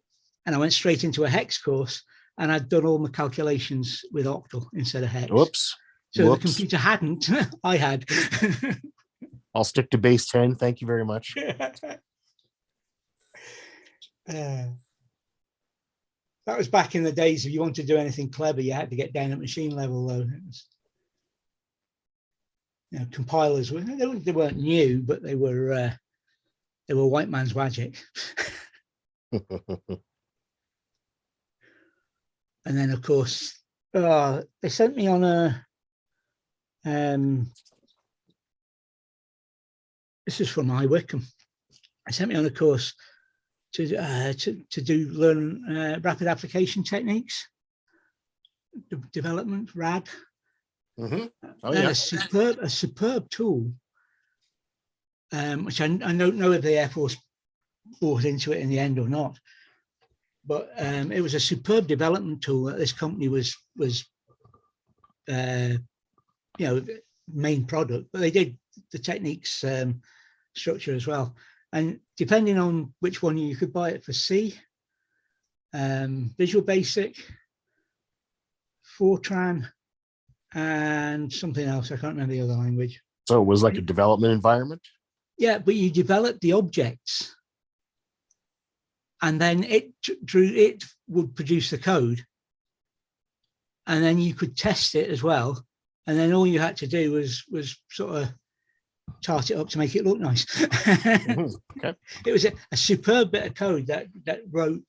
and I went straight into a Hex course, and I'd done all my calculations with Octal instead of Hex. Whoops. So Whoops. the computer hadn't, I had. I'll stick to base 10. Thank you very much. That was back in the days if you wanted to do anything clever, you had to get down at machine level, though. It was, compilers they weren't new, but they were white man's magic. And then, of course, they sent me on a. This is from iWickham. They sent me on a course to learn rapid application techniques, development, RAD. Oh, And yeah. a superb tool, which I don't know if the Air Force bought into it in the end or not, but it was a superb development tool that this company was main product, but they did the techniques structure as well. And depending on which one, you could buy it for C, Visual Basic, Fortran, and something else. I can't remember the other language. So it was like a development environment? Yeah, but you develop the objects, and then it would produce the code, and then you could test it as well. And then all you had to do was sort of tart it up to make it look nice. Okay. It was a superb bit of code that wrote,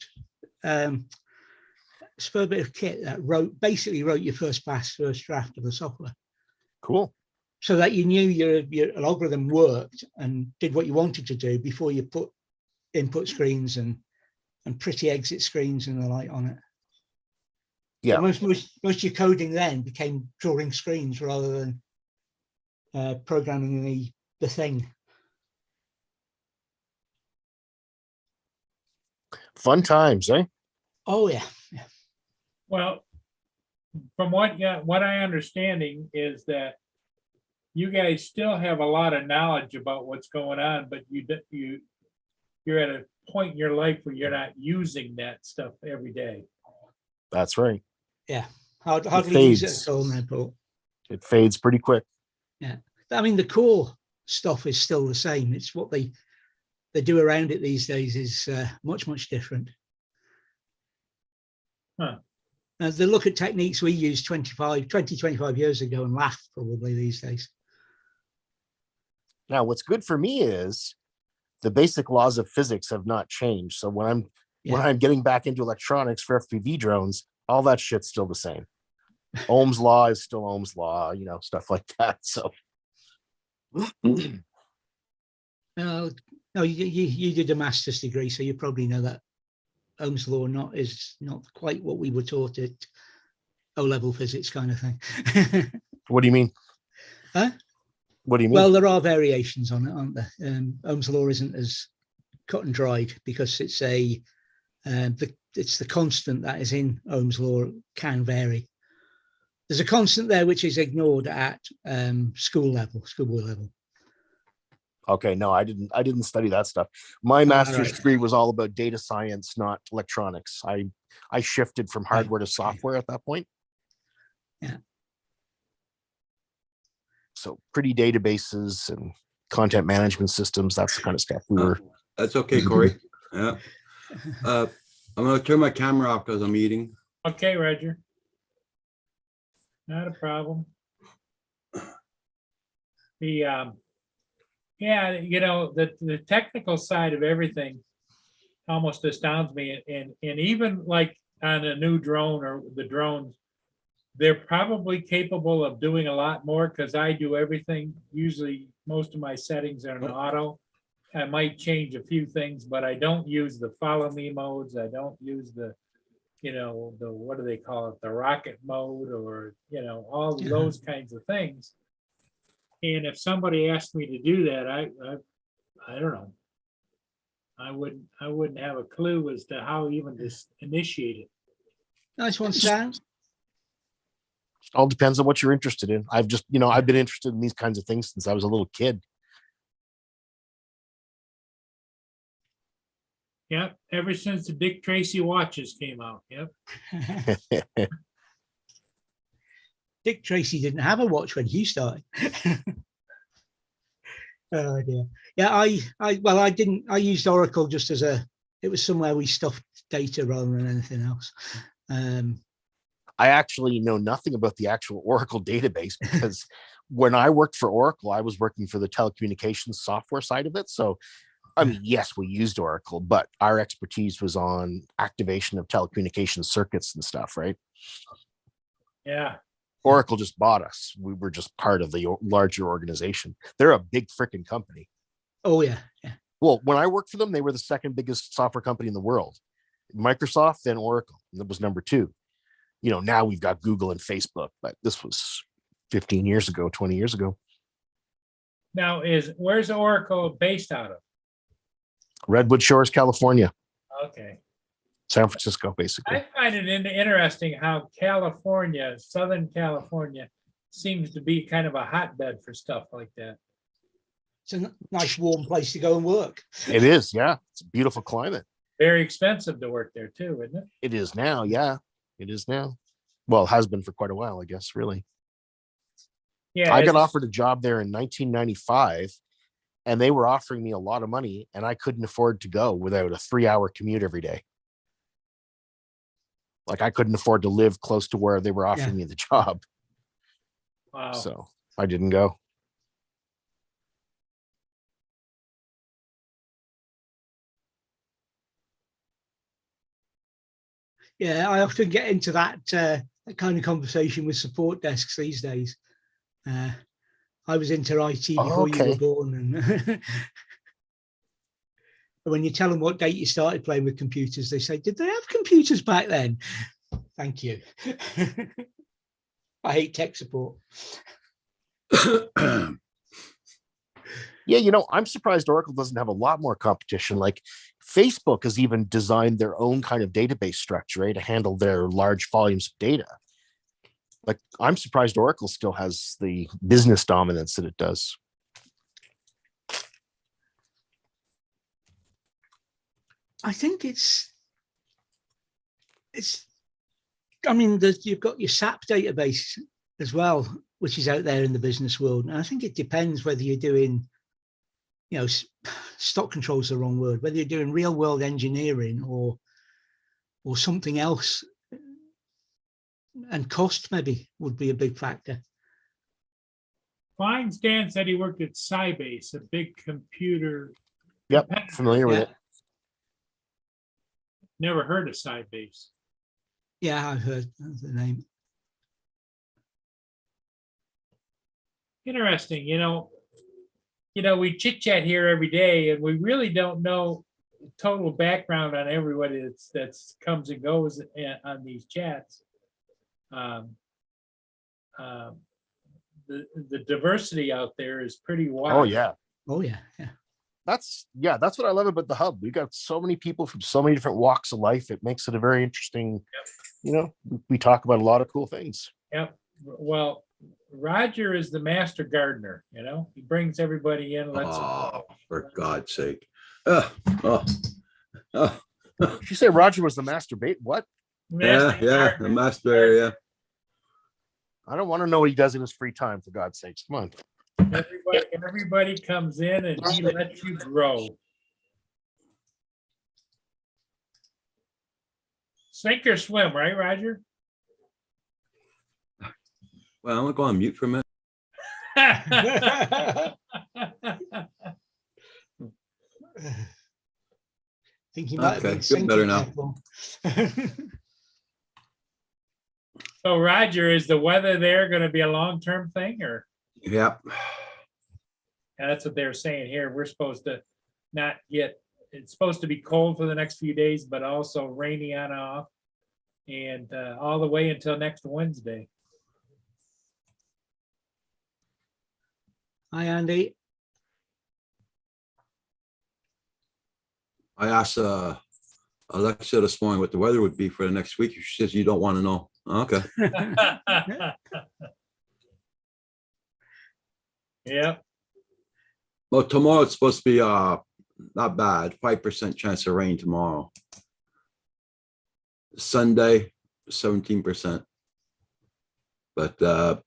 superb bit of kit that basically wrote your first draft of the software. Cool. So that you knew your algorithm worked and did what you wanted to do before you put input screens and pretty exit screens and the like on it. Yeah. Most of your coding then became drawing screens rather than programming the thing. Fun times, eh? Oh yeah. Well, from what I understanding is that you guys still have a lot of knowledge about what's going on, but you're at a point in your life where you're not using that stuff every day. That's right. Yeah. Hardly use it fades. at all now, Paul. It fades pretty quick. Yeah. I mean, the core stuff is still the same. It's what they do around it these days is much, much different. Huh. They look at techniques we used 25 years ago and laugh probably these days. Now, what's good for me is the basic laws of physics have not changed. So when I'm when Yeah. I'm getting back into electronics for FPV drones, all that shit's still the same. Ohm's law is still Ohm's law, stuff like that. So No, no, you did a master's degree, so you probably know that Ohm's law is not quite what we were taught at O-level physics kind of thing. what do you mean? Huh? What do you mean? Well, there are variations on it, aren't there? Ohm's law isn't as cut and dried because it's it's the constant that is in Ohm's law can vary. There's a constant there which is ignored at schoolboy level. Okay, no, I didn't study that stuff. My master's right. degree was all about data science, not electronics. I shifted from hardware to software at that point. Yeah. So pretty databases and content management systems, that's the kind of stuff we were. That's okay, Corey. Yeah. I'm gonna turn my camera off because I'm eating. Okay, Roger. Not a problem. Yeah, the technical side of everything almost astounds me. And even like on a new drone or the drones, they're probably capable of doing a lot more because I do everything. Usually most of my settings are in auto. I might change a few things, but I don't use the follow me modes. I don't use the what do they call it? The rocket mode or, all those kinds of things. And if somebody asked me to do that, I don't know. I wouldn't have a clue as to how even to initiate it. Nice one, Stan. All depends on what you're interested in. I've just, I've been interested in these kinds of things since I was a little kid. Yep, ever since the Dick Tracy watches came out. Yep. Dick Tracy didn't have a watch when he started. Oh dear. Yeah, I didn't. I used Oracle just as it was somewhere we stuffed data rather than anything else. I actually know nothing about the actual Oracle database because when I worked for Oracle, I was working for the telecommunications software side of it. So, I mean, yes, we used Oracle, but our expertise was on activation of telecommunications circuits and stuff, right? Yeah. Oracle just bought us. We were just part of the larger organization. They're a big freaking company. Oh, yeah. Yeah. Well, when I worked for them, they were the second biggest software company in the world. Microsoft, then Oracle. And that was number 2. Now we've got Google and Facebook, but this was 15 years ago, 20 years ago. Now, where's Oracle based out of? Redwood Shores, California, Okay. San Francisco, basically. I find it interesting how Southern California, seems to be kind of a hotbed for stuff like that. It's a nice warm place to go and work. It is, yeah. It's a beautiful climate. Very expensive to work there too, isn't it? It is now, yeah. It is now. Well, it has been for quite a while, I guess, really. Yeah. I got offered a job there in 1995, and they were offering me a lot of money, and I couldn't afford to go without a 3-hour commute every day. Like I couldn't afford to live close to where they were offering me the job. Wow. So I didn't go. Yeah, I often get into that kind of conversation with support desks these days. I was into IT before you were born, and when you tell them what date you started playing with computers, they say, "Did they have computers back then?" Thank you. I hate tech support. Yeah, I'm surprised Oracle doesn't have a lot more competition. Like Facebook has even designed their own kind of database structure, right, to handle their large volumes of data. Like I'm surprised Oracle still has the business dominance that it does. I think I mean, you've got your SAP database as well, which is out there in the business world. And I think it depends whether you're doing, stock control is the wrong word, whether you're doing real world engineering or something else. And cost maybe would be a big factor. Fine. Stan said he worked at Sybase, a big computer. Yep, familiar with it. Never heard of Side Base. Yeah, I've heard of the name. Interesting, we chit chat here every day and we really don't know total background on everybody that's comes and goes on these chats. The diversity out there is pretty wide. Oh yeah. Oh, yeah, yeah. That's what I love about the hub. We got so many people from so many different walks of life. It makes it a very interesting, we talk about a lot of cool things. Yep. Well, Roger is the master gardener, he brings everybody in, lets them Oh, know. for God's sake. Oh, Did you say Roger was the master bait? What? Master the gardener. master, yeah. I don't want to know what he does in his free time, for God's sakes. Come on. Everybody comes in and he lets you grow. Sink or swim, right, Roger? Well, I'm gonna go on mute for a minute. Think he might have Okay, been good, sinking better now. there, Paul. So Roger, is the weather there going to be a long-term thing or? Yep. Yeah, that's what they're saying here. We're supposed to not get, it's supposed to be cold for the next few days, but also rainy on and off. And all the way until next Wednesday. Hi, Andy. I asked Alexa this morning what the weather would be for the next week. She says you don't want to know. Okay. Yep. Well, tomorrow it's supposed to be not bad. 5% chance of rain tomorrow. Sunday, 17%. But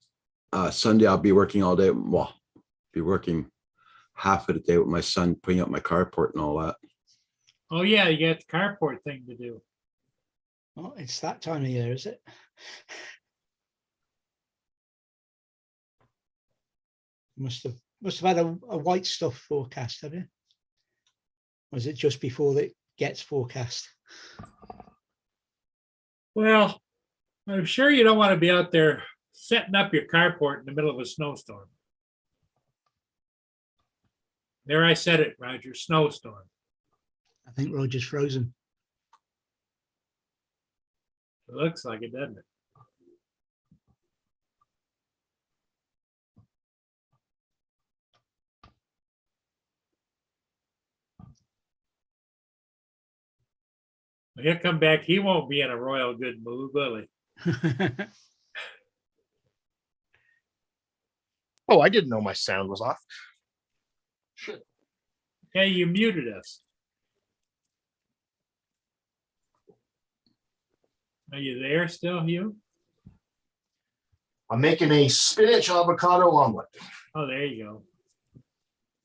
Sunday I'll be working all day. Well, be working half of the day with my son, putting up my carport and all that. Oh, yeah, you got the carport thing to do. Oh, it's that time of year, is it? Must have had a white stuff forecast, have you? Or is it just before it gets forecast? Well, I'm sure you don't want to be out there setting up your carport in the middle of a snowstorm. There, I said it, Roger, snowstorm. I think Roger's frozen. It looks like it, doesn't it? When he'll come back, he won't be in a royal good mood, will he? Oh, I didn't know my sound was off. Shit. Hey, you muted us. Are you there still, Hugh? I'm making a spinach avocado omelet. Oh, there you go.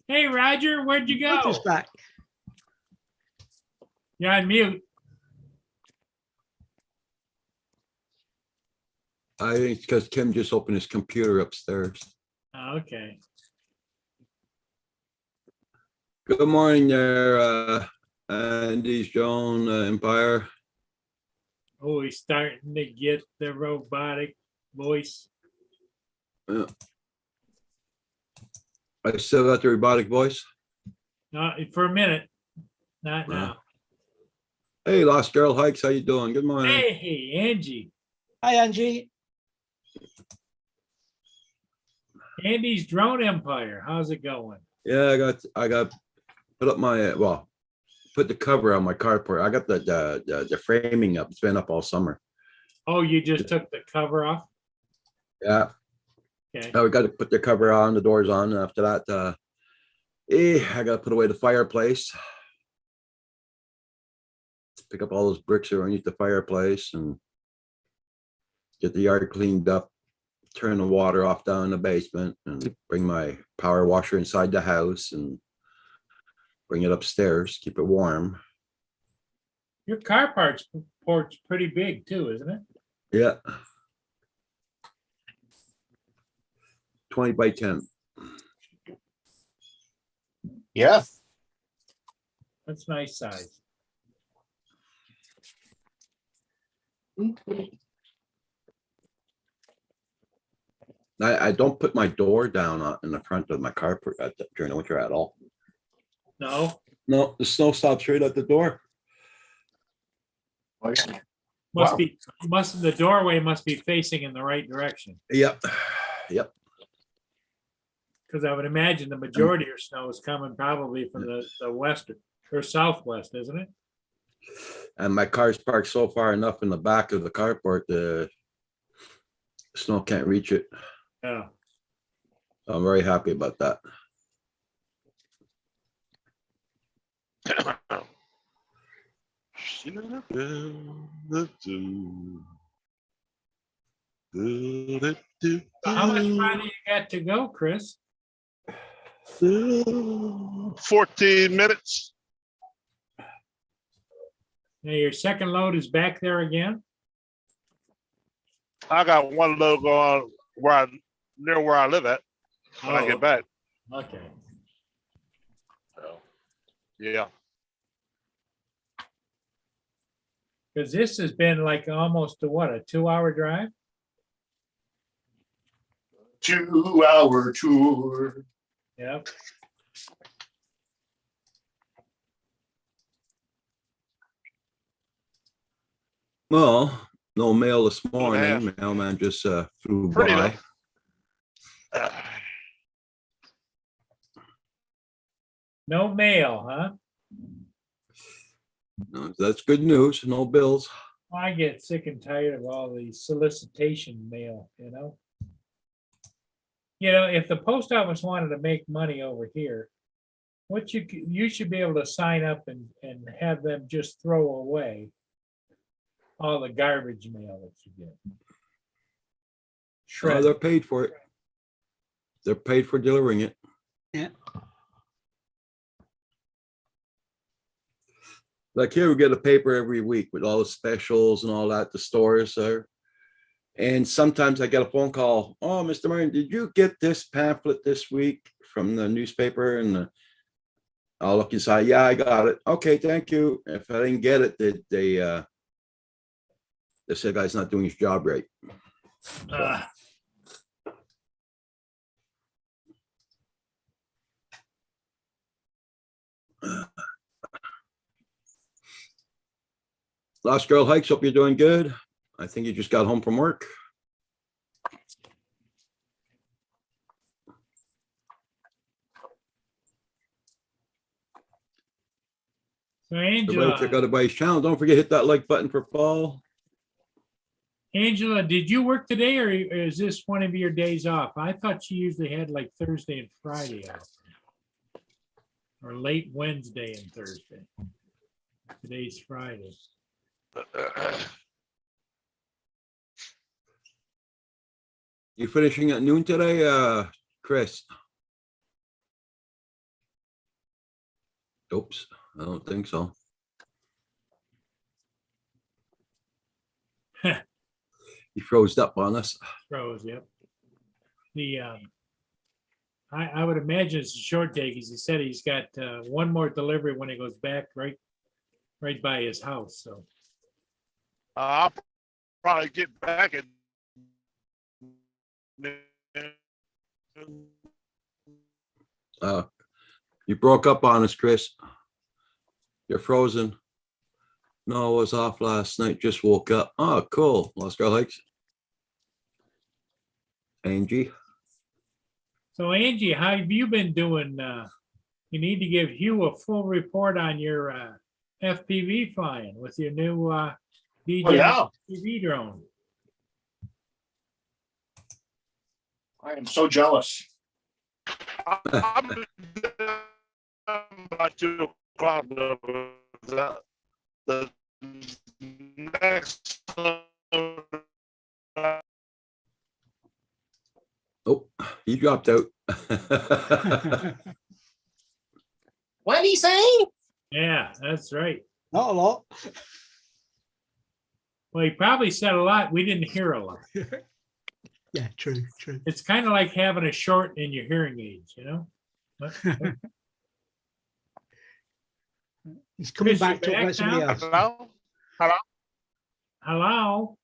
Hey, Roger, where'd you go? Roger's back. You're on mute. I think it's because Kim just opened his computer upstairs. Okay. Good morning there, Andy's Joan, Empire. Oh, he's starting to get the robotic voice. I still got the robotic voice. For a minute, not now. Hey, Lost Girl Hikes, how you doing? Good morning. Hey, Angie. Hi, Angie. Andy's Drone Empire. How's it going? Yeah, I got put up my put the cover on my carport. I got the framing up. It's been up all summer. Oh, you just took the cover off? Yeah. Okay. Now we got to put the cover on, the doors on. And after that, I got to put away the fireplace. Pick up all those bricks underneath the fireplace and get the yard cleaned up. Turn the water off down in the basement and bring my power washer inside the house and bring it upstairs, keep it warm. Your port's pretty big too, isn't it? Yeah. 20 by 10. Yeah. That's nice size. I don't put my door down in the front of my carport during the winter at all. No, No, the snow stops right at the door. must Wow. be, the doorway must be facing in the right direction. Yep, yep. Because I would imagine the majority of snow is coming probably from the west or southwest, isn't it? And my car's parked so far enough in the back of the carport, the snow can't reach it. Yeah. I'm very happy about that. How much farther you got to go, Chris? 14 minutes. Now your second load is back there again? I got one load going near where I live at when I Oh, get back. okay. Yeah. Because this has been like almost a 2-hour drive? 2-hour tour. Yep. Well, no mail this half. morning. Mailman just flew Pretty by. enough. No mail, huh? No, that's good news. No bills. I get sick and tired of all the solicitation mail, you know? You know, if the post office wanted to make money over here, you should be able to sign up and have them just throw away all the garbage mail that you get. Oh, they're Shred. paid for it. They're paid for delivering it. Yeah. Like here, we get a paper every week with all the specials and all that, the stores are. And sometimes I get a phone call, oh, Mr. Martin, did you get this pamphlet this week from the newspaper? And I'll look inside, yeah, I got it. Okay, thank you. If I didn't get it, they say the guy's not doing his job right. Ah, Lost Girl Hikes, hope you're doing good. I think you just got home from work. So Everybody check Angela, out everybody's channel. Don't forget, hit that like button for Paul. Angela, did you work today or is this one of your days off? I thought she usually had like Thursday and Friday off. Or late Wednesday and Thursday. Today's Friday. You finishing at noon today, Chris? Oops, I don't think so. He froze up on us. Pros, yep. The, I would imagine it's a short day, because he said he's got one more delivery when he goes back right by his house, so. I'll probably get back at You broke up on us, Chris. You're frozen. No, I was off last night, just woke up. Oh, cool. Lost Girl Hikes. Angie. So Angie, how have you been doing? You need to give Hugh a full report on your FPV flying with your new DJI Oh, yeah. FPV drone. I am so jealous. I'm about 2 o'clock. The next. Oh, he dropped out. What did he say? Yeah, that's right. Not a lot. Well, he probably said a lot. We didn't hear a lot. Yeah, true, true. It's kind of like having a short in your hearing aids, you know? He's coming Chris, you back to talk back about somebody now? else. Hello? Hello?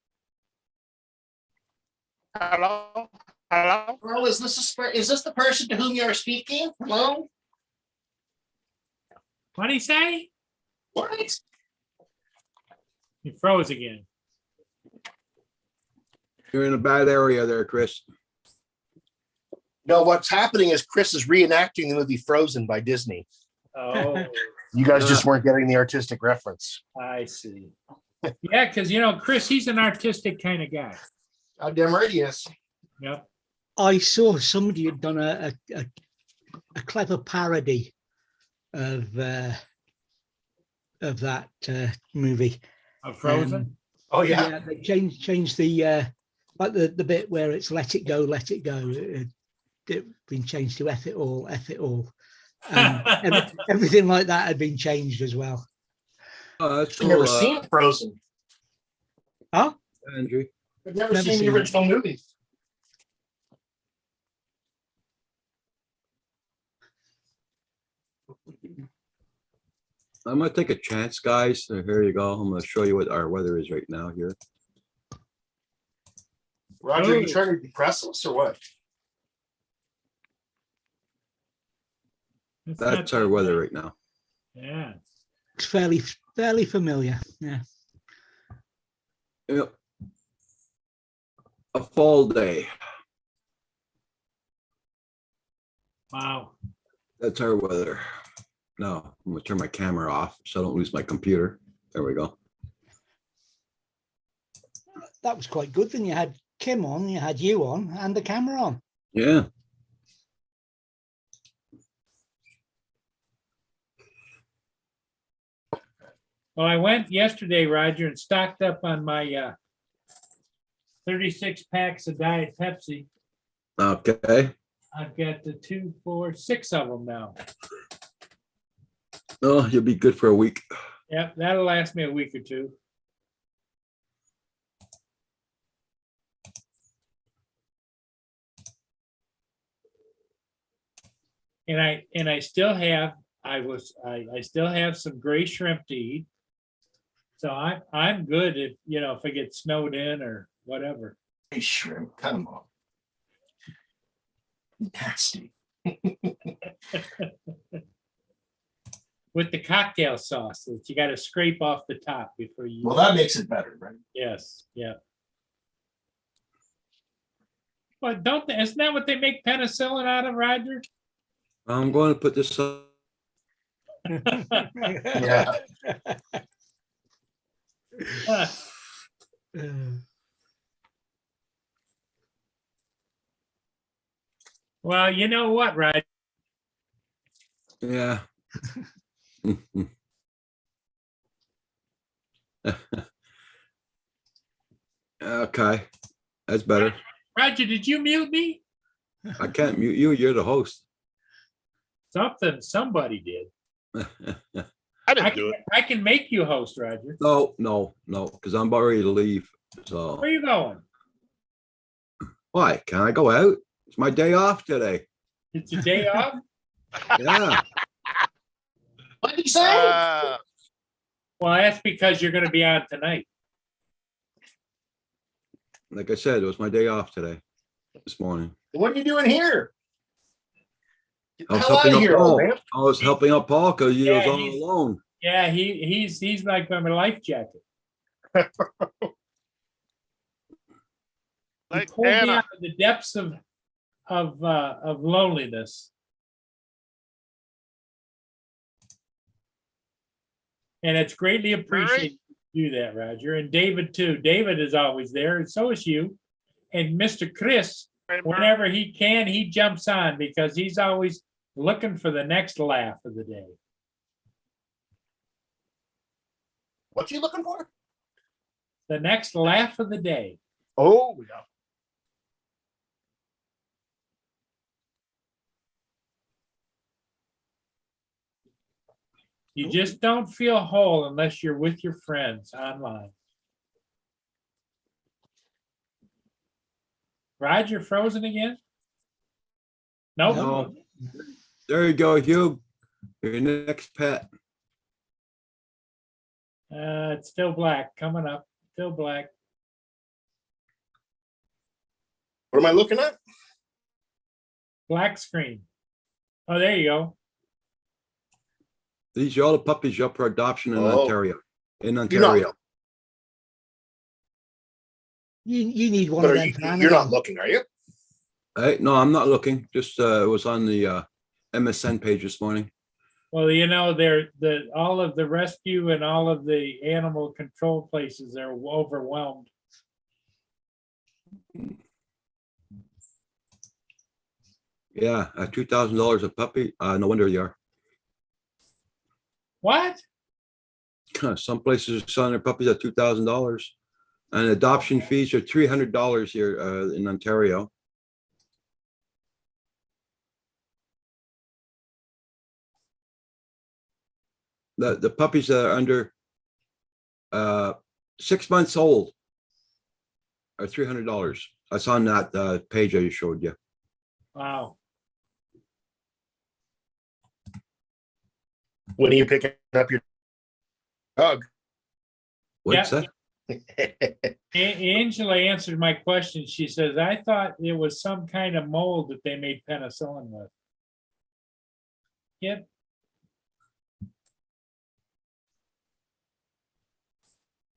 Hello? Hello? Earl, is this the person to whom you are speaking? Hello? What'd he say? What? He froze again. You're in a bad area there, Chris. No, what's happening is Chris is reenacting the movie Frozen by Disney. Oh, You guys just weren't getting the artistic reference. I see. Yeah, because you know, Chris, he's an artistic kind of guy. Goddamn right he is. Yep. I saw somebody had done a clever parody of that movie. Of Frozen. Oh, yeah. They changed the like the bit where it's let it go, let it go. It been changed to F it all, F it all. Everything like that had been changed as well. Oh, that's I've never cool, seen Frozen. Oh, Andrew. I've never Never seen the seen it. original movie. I'm gonna take a chance, guys. So here you go. I'm gonna show you what our weather is right now here. Roger, you trying to depress us or what? It's not That's our that weather bad. right now. Yeah. it's fairly familiar. Yeah. Yep. A fall day. Wow. That's our weather. Now, I'm gonna turn my camera off so I don't lose my computer. There we go. That was quite good. Then you had Kim on, you had you on, and the camera on. Yeah. Well, I went yesterday, Roger, and stocked up on my 36 packs of Diet Pepsi. Okay. I've got the 2, 4, 6 of them now. Oh, you'll be good for a week. Yep, that'll last me a week or two. And I still have, I still have some gray shrimp to eat. So I'm good if, you know, if I get snowed in or whatever. Hey, shrimp, come on. Nasty. With the cocktail sauce that you got to scrape off the top before you. Well, that makes it better, right? Yes, yeah. But isn't that what they make penicillin out of, Roger? I'm going to put this up. Yeah. Well, you know what, Roger? Yeah. Okay, that's better. Roger, did you mute me? I can't mute you. You're the host. Somebody did. I didn't do it. I can make you host, Roger. No, because I'm about ready to leave. So Where you going? why? Can I go out? It's my day off today. It's a day off? Yeah. What did you say? Well, that's because you're gonna be on tonight. Like I said, it was my day off today, this morning. What are you doing here? Get I the was hell out helping of up here, old Paul. man. I was helping up Paul because he was Yeah, all he's- alone. Yeah, he's like my life jacket. He Like pulled me Anna. out of the depths of loneliness. And it's greatly appreciated you do that, Roger. And David too. David is always there, and so is you. And Mr. Chris, whenever he can, he jumps on because he's always looking for the next laugh of the day. What you looking for? The next laugh of the day. Oh, yeah. You just don't feel whole unless you're with your friends online. Roger, frozen again? Nope. No. There you go, Hugh. Your next pet. It's still black, coming up. still black. What am I looking at? Black screen. Oh, there you go. These are all the puppies up for adoption in Oh. Ontario. In You're Ontario. not, You need one but of are them you, for you're not Annabelle. looking, are you? Hey, no, I'm not looking. Just, it was on the MSN page this morning. Well, all of the rescue and all of the animal control places are overwhelmed. Yeah, $2,000 a puppy. No wonder you are. What? Some places are selling their puppies at $2,000. And adoption fees are $300 here in Ontario. The puppies that are under 6 months old are $300. That's on that page I just showed you. Wow. When are you picking up your dog? What's Yeah. that? Angela answered my question. She says, I thought it was some kind of mold that they made penicillin with. Yep.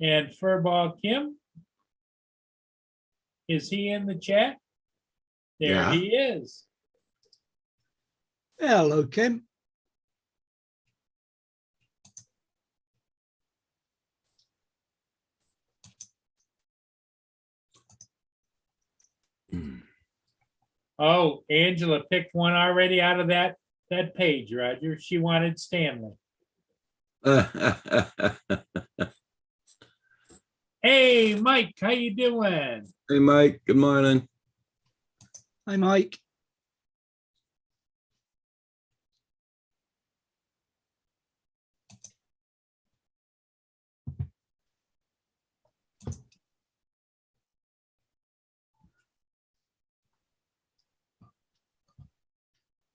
And Furball Kim? Is he in the chat? There Yeah. he is. Hello, Kim. Hmm. Oh, Angela picked one already out of that page, Roger. She wanted Stanley. Hey, Mike, how you doing? Hey, Mike, good morning. Hi, Mike.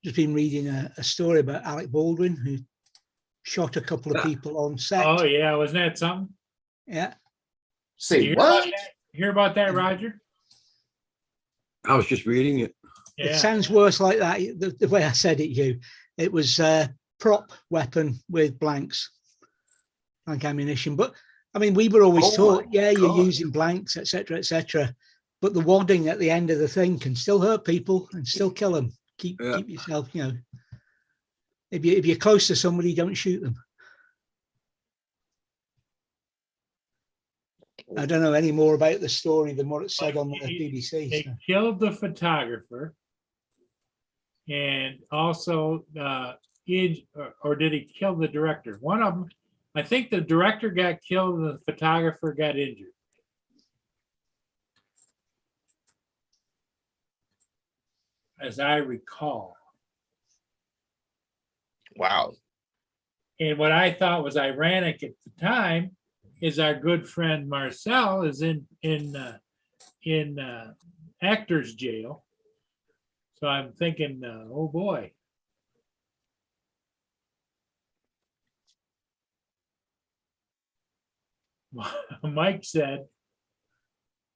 Just been reading a story about Alec Baldwin, who shot a couple of people on set. Oh, yeah, wasn't that something? Yeah. Say You hear about what? that? Hear about that, Roger? I was just reading it. It Yeah. sounds worse like that. The way I said it, it was a prop weapon with blanks, blank ammunition. But I mean, we were always Oh taught, my yeah, you're God. using blanks, etc., etc. But the wadding at the end of the thing can still hurt people and still kill them. Keep yourself, if you're close to somebody, don't shoot them. I don't know any more about the story than what it said on the BBC. They So. killed the photographer. And also, or did he kill the director? One of them, I think the director got killed and the photographer got injured. As I recall. Wow. And what I thought was ironic at the time is our good friend Marcel is in actor's jail. So I'm thinking, oh boy. Mike said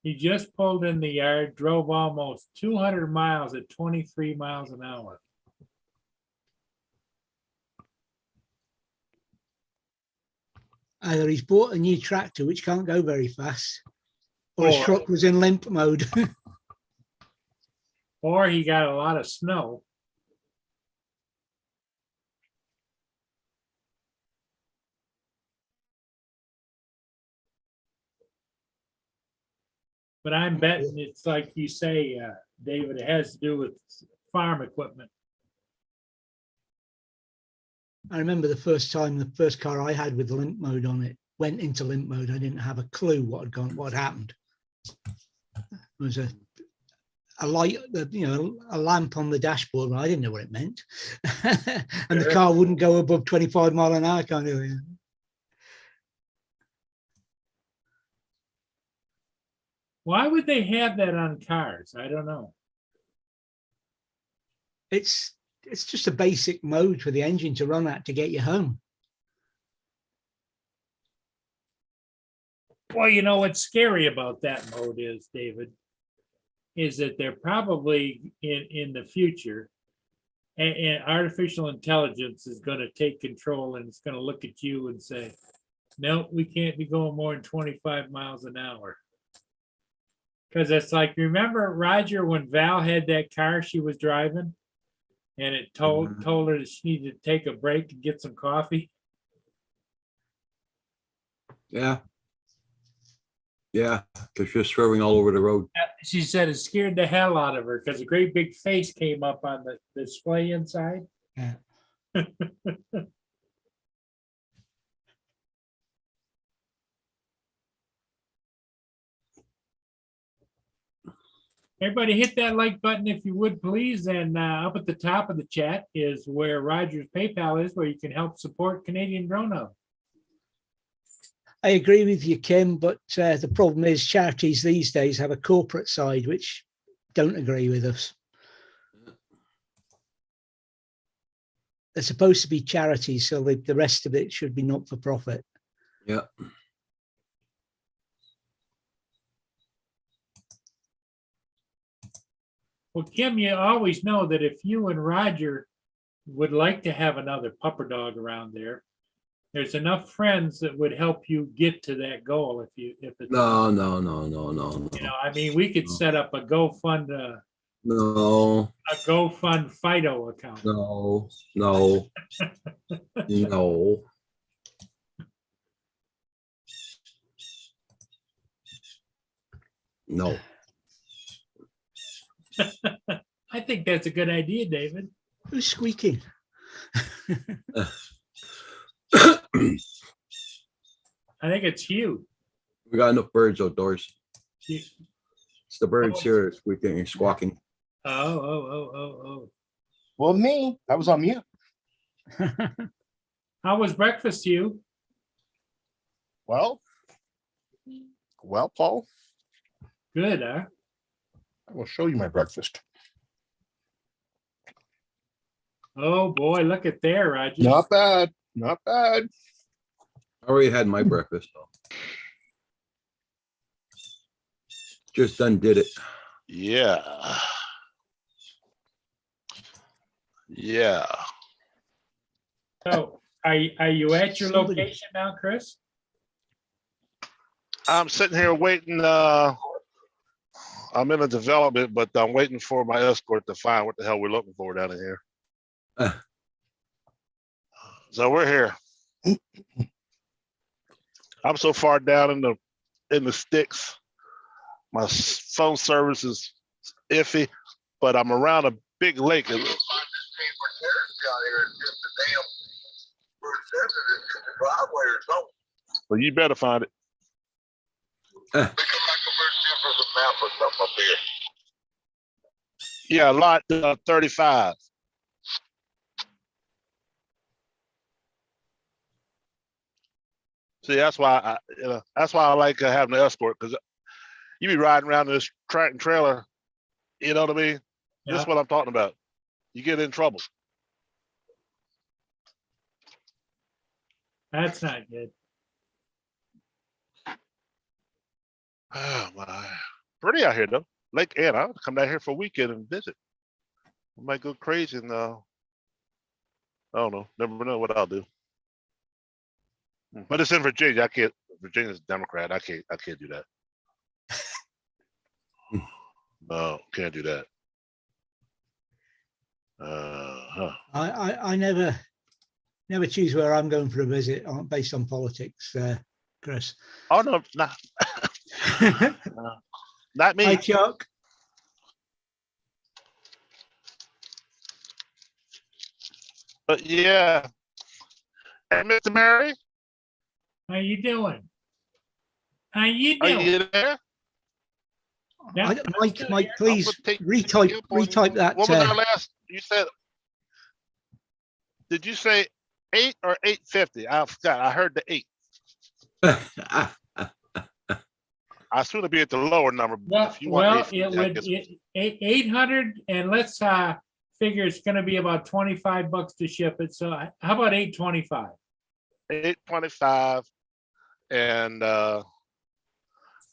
he just pulled in the yard, drove almost 200 miles at 23 miles an hour. Either he's bought a new tractor, which can't go very fast, or his Or- truck was in limp mode. Or he got a lot of snow. But I'm betting it's like you say, David, it has to do with farm equipment. I remember the first time the first car I had with limp mode on it went into limp mode. I didn't have a clue what had happened. It was a light, a lamp on the dashboard, but I didn't know what it meant. And the car wouldn't go above 25 mile an hour kind of thing. Why would they have that on cars? I don't know. It's just a basic mode for the engine to run at to get you home. Well, you know, what's scary about that mode is, David, is that they're probably in the future, and artificial intelligence is gonna take control and it's gonna look at you and say, no, we can't be going more than 25 miles an hour. Because it's like, remember, Roger, when Val had that car she was driving? And it told her that she needed to take a break and get some coffee? Yeah. Yeah, because you're swerving all over the road. She said it scared the hell out of her because a great big face came up on the display inside. Yeah. Everybody hit that like button if you would, please. And up at the top of the chat is where Roger's PayPal is, where you can help support Canadian Drone Hub. I agree with you, Kim, but the problem is charities these days have a corporate side which don't agree with us. They're supposed to be charities, so the rest of it should be not for profit. Yeah. Well, Kim, you always know that if you and Roger would like to have another pupper dog around there, there's enough friends that would help you get to that goal if it's. No. You know, I mean, we could set up a GoFund, No, a GoFund Fido account. no. No. No. I think that's a good idea, David. Who's squeaking? I think it's Hugh. We got enough birds outdoors. Hugh. It's the birds here squeaking and squawking. Oh. Well, me, I was on mute. How was breakfast, Hugh? Well, Paul, Good, huh? I will show you my breakfast. Oh, boy, look at there, Roger. Not bad. Not bad. I already had my breakfast though. Just undid it. Yeah. Yeah. So are you at your Somebody- location now, Chris? I'm sitting here waiting. I'm in a development, but I'm waiting for my escort to find what the hell we're looking for down in here. Uh. So we're here. I'm so far down in the sticks. My phone service is iffy, but I'm around a big lake. Well, you better find it. Yeah, lot 35. See, that's why I like having an escort, because you be riding around in this tractor trailer. You know what I mean? This is Yeah. what I'm talking about. You get in trouble. That's not good. Oh my, pretty out here though. Lake Anna. I'll come down here for a weekend and visit. I might go crazy and I don't know. Never know what I'll do. But it's in Virginia. I can't. Virginia's Democrat. I can't do that. No, can't do that. I never choose where I'm going for a visit based on politics, Chris. Oh no, not Hi, me. Chuck. But yeah. Hey, Mr. Mary, How you doing? How you are doing? you there? Yeah, Mike, I'm Mike, still please I'm gonna take retype you up on- retype that. What was our last? You said. Did you say 8 or 850? I forgot. I heard the 8. I sooner be at the lower number. Well, If you want well, 850, it I would, guess- 800, and let's figure it's gonna be about $25 to ship it. So how about 825? 825 and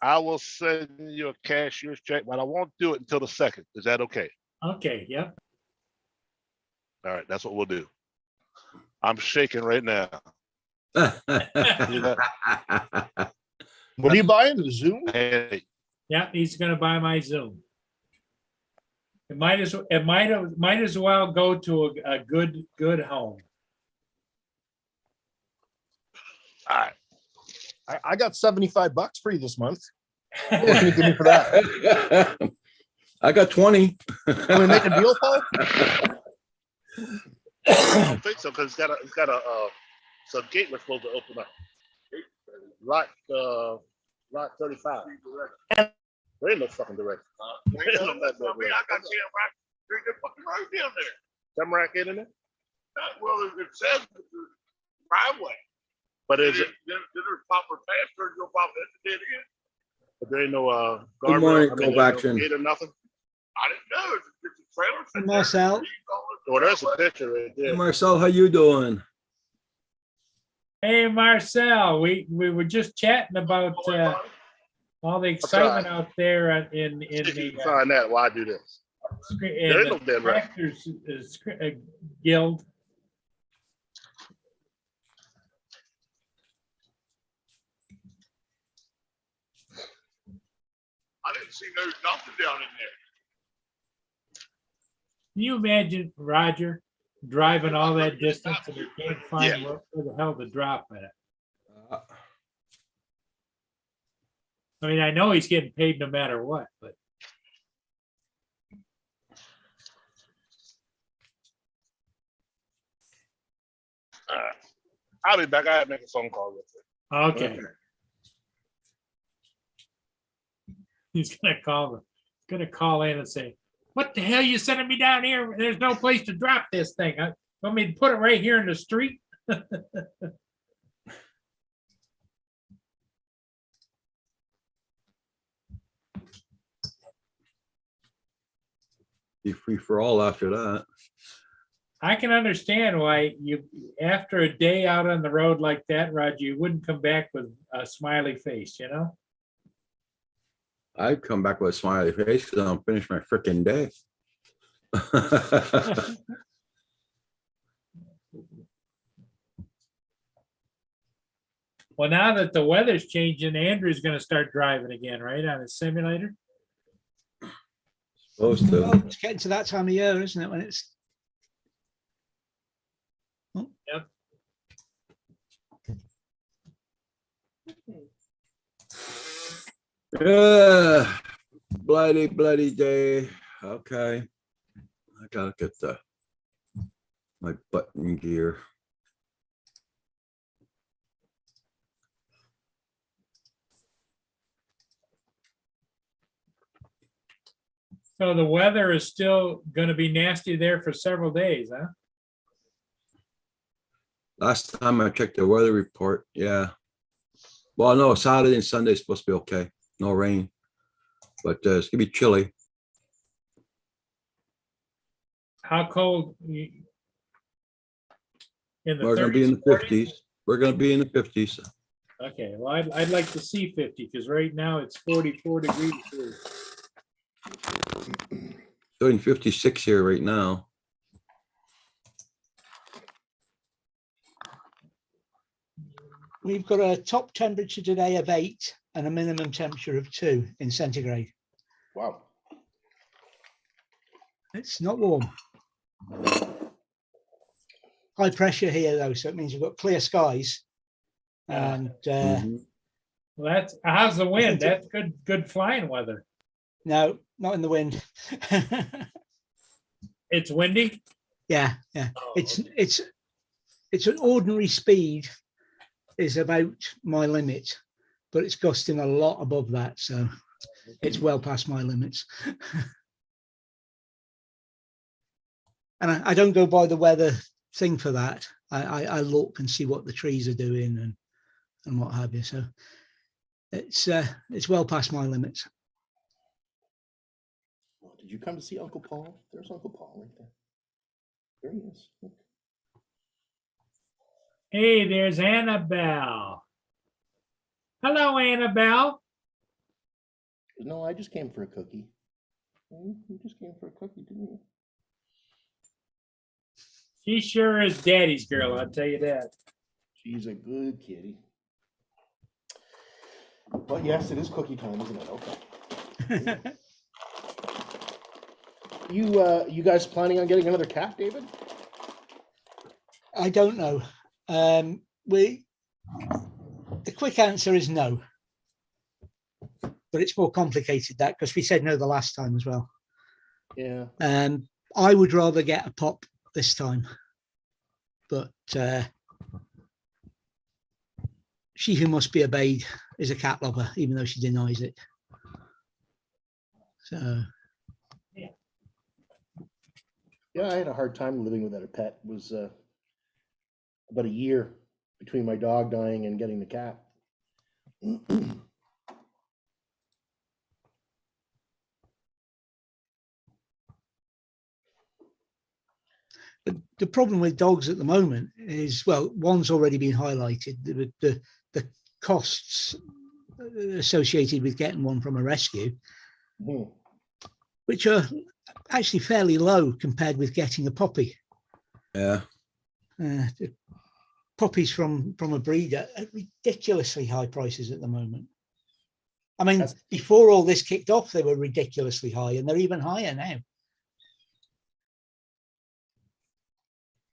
I will send you a cashier's check, but I won't do it until the 2nd. Is that okay? Okay, yep. All right, that's what we'll do. I'm shaking right now. What are you buying? The Zoom? Hey, Yeah, he's gonna buy my Zoom. It might as well go to a good home. all right. I got $75 for you this month. What can you give me for that? I got 20. Can we make a deal, Paul? I don't think so, because it's got a some gate we're supposed to open up. Lot 35. There ain't no fucking direction. There ain't no nothing there. I got Tamarack. There's a fucking road down there. Tamarack ain't in there? Well, it says driveway. But is it? There's proper pasture, no problem. That's it. But there ain't no Good morning, Kovacs. gate or nothing. I didn't know. It's a trailer. Hey, Marcel. Oh, there's a picture right Hey, there. Marcel, how you doing? Hey, Marcel, we were just chatting about all the excitement out there in You can the find that while I do this. There ain't no dead right. Tractors Guild. I didn't see no nothing down in there. Can you imagine Roger driving all that distance and he can't find where the hell to drop at? I mean, I know he's getting paid no matter what, but I'll be back. I have to make a phone call with it. okay. He's gonna call in and say, "What the hell you sending me down here? There's no place to drop this thing. Want me to put it right here in the street?" Be free for all after that. I can understand why you, after a day out on the road like that, Roger, you wouldn't come back with a smiley face, you know? I'd come back with a smiley face because I'm finished my freaking day. Well, now that the weather's changing, Andrew's gonna start driving again, right, on his simulator? Supposed Well, to. it's getting to that time of year, isn't it? When it's Bloody day. Okay. I gotta get my button gear. So the weather is still gonna be nasty there for several days, huh? Last time I checked the weather report, yeah. Well, no, Saturday and Sunday is supposed to be okay. No rain. But it's gonna be chilly. How cold? In the We're gonna be in the 30s, 40s? 50s. We're gonna be in the 50s. Okay, well, I'd like to see 50, because right now it's 44 degrees. here. Doing 56 here right now. we've got a top temperature today of 8 and a minimum temperature of 2 in centigrade. Wow. It's not warm. High pressure here though, so it means we've got clear skies. And Mhm. Well, how's the wind? think That's good flying weather. no, not in the wind. It's windy? Yeah. It's an ordinary speed is about my limit, but it's gusting a lot above that, so it's well past my limits. And I don't go by the weather thing for that. I look and see what the trees are doing and what have you. So it's well past my limits. Oh, did you come to see Uncle Paul? There's Uncle Paul right there. There he is. Look. Hey, there's Annabelle. Hello, Annabelle. No, I just came for a cookie. You just came for a cookie, didn't you? She sure is daddy's girl, I'll tell you that. She's a good kitty. But yes, it is cookie time, isn't it? Okay. You guys planning on getting another cat, David? I don't know. The quick answer is no. But it's more complicated that because we said no the last time as well. Yeah. I would rather get a pup this time. But she who must be obeyed is a cat lover, even though she denies it. So Yeah, I had a hard time living without a pet. It was about a year between my dog dying and getting the cat. but the problem with dogs at the moment is, well, one's already been highlighted, the costs associated with getting one from a rescue, Mhm. which are actually fairly low compared with getting a puppy. Yeah. The puppies from a breeder at ridiculously high prices at the moment. I mean, That's- before all this kicked off, they were ridiculously high, and they're even higher now.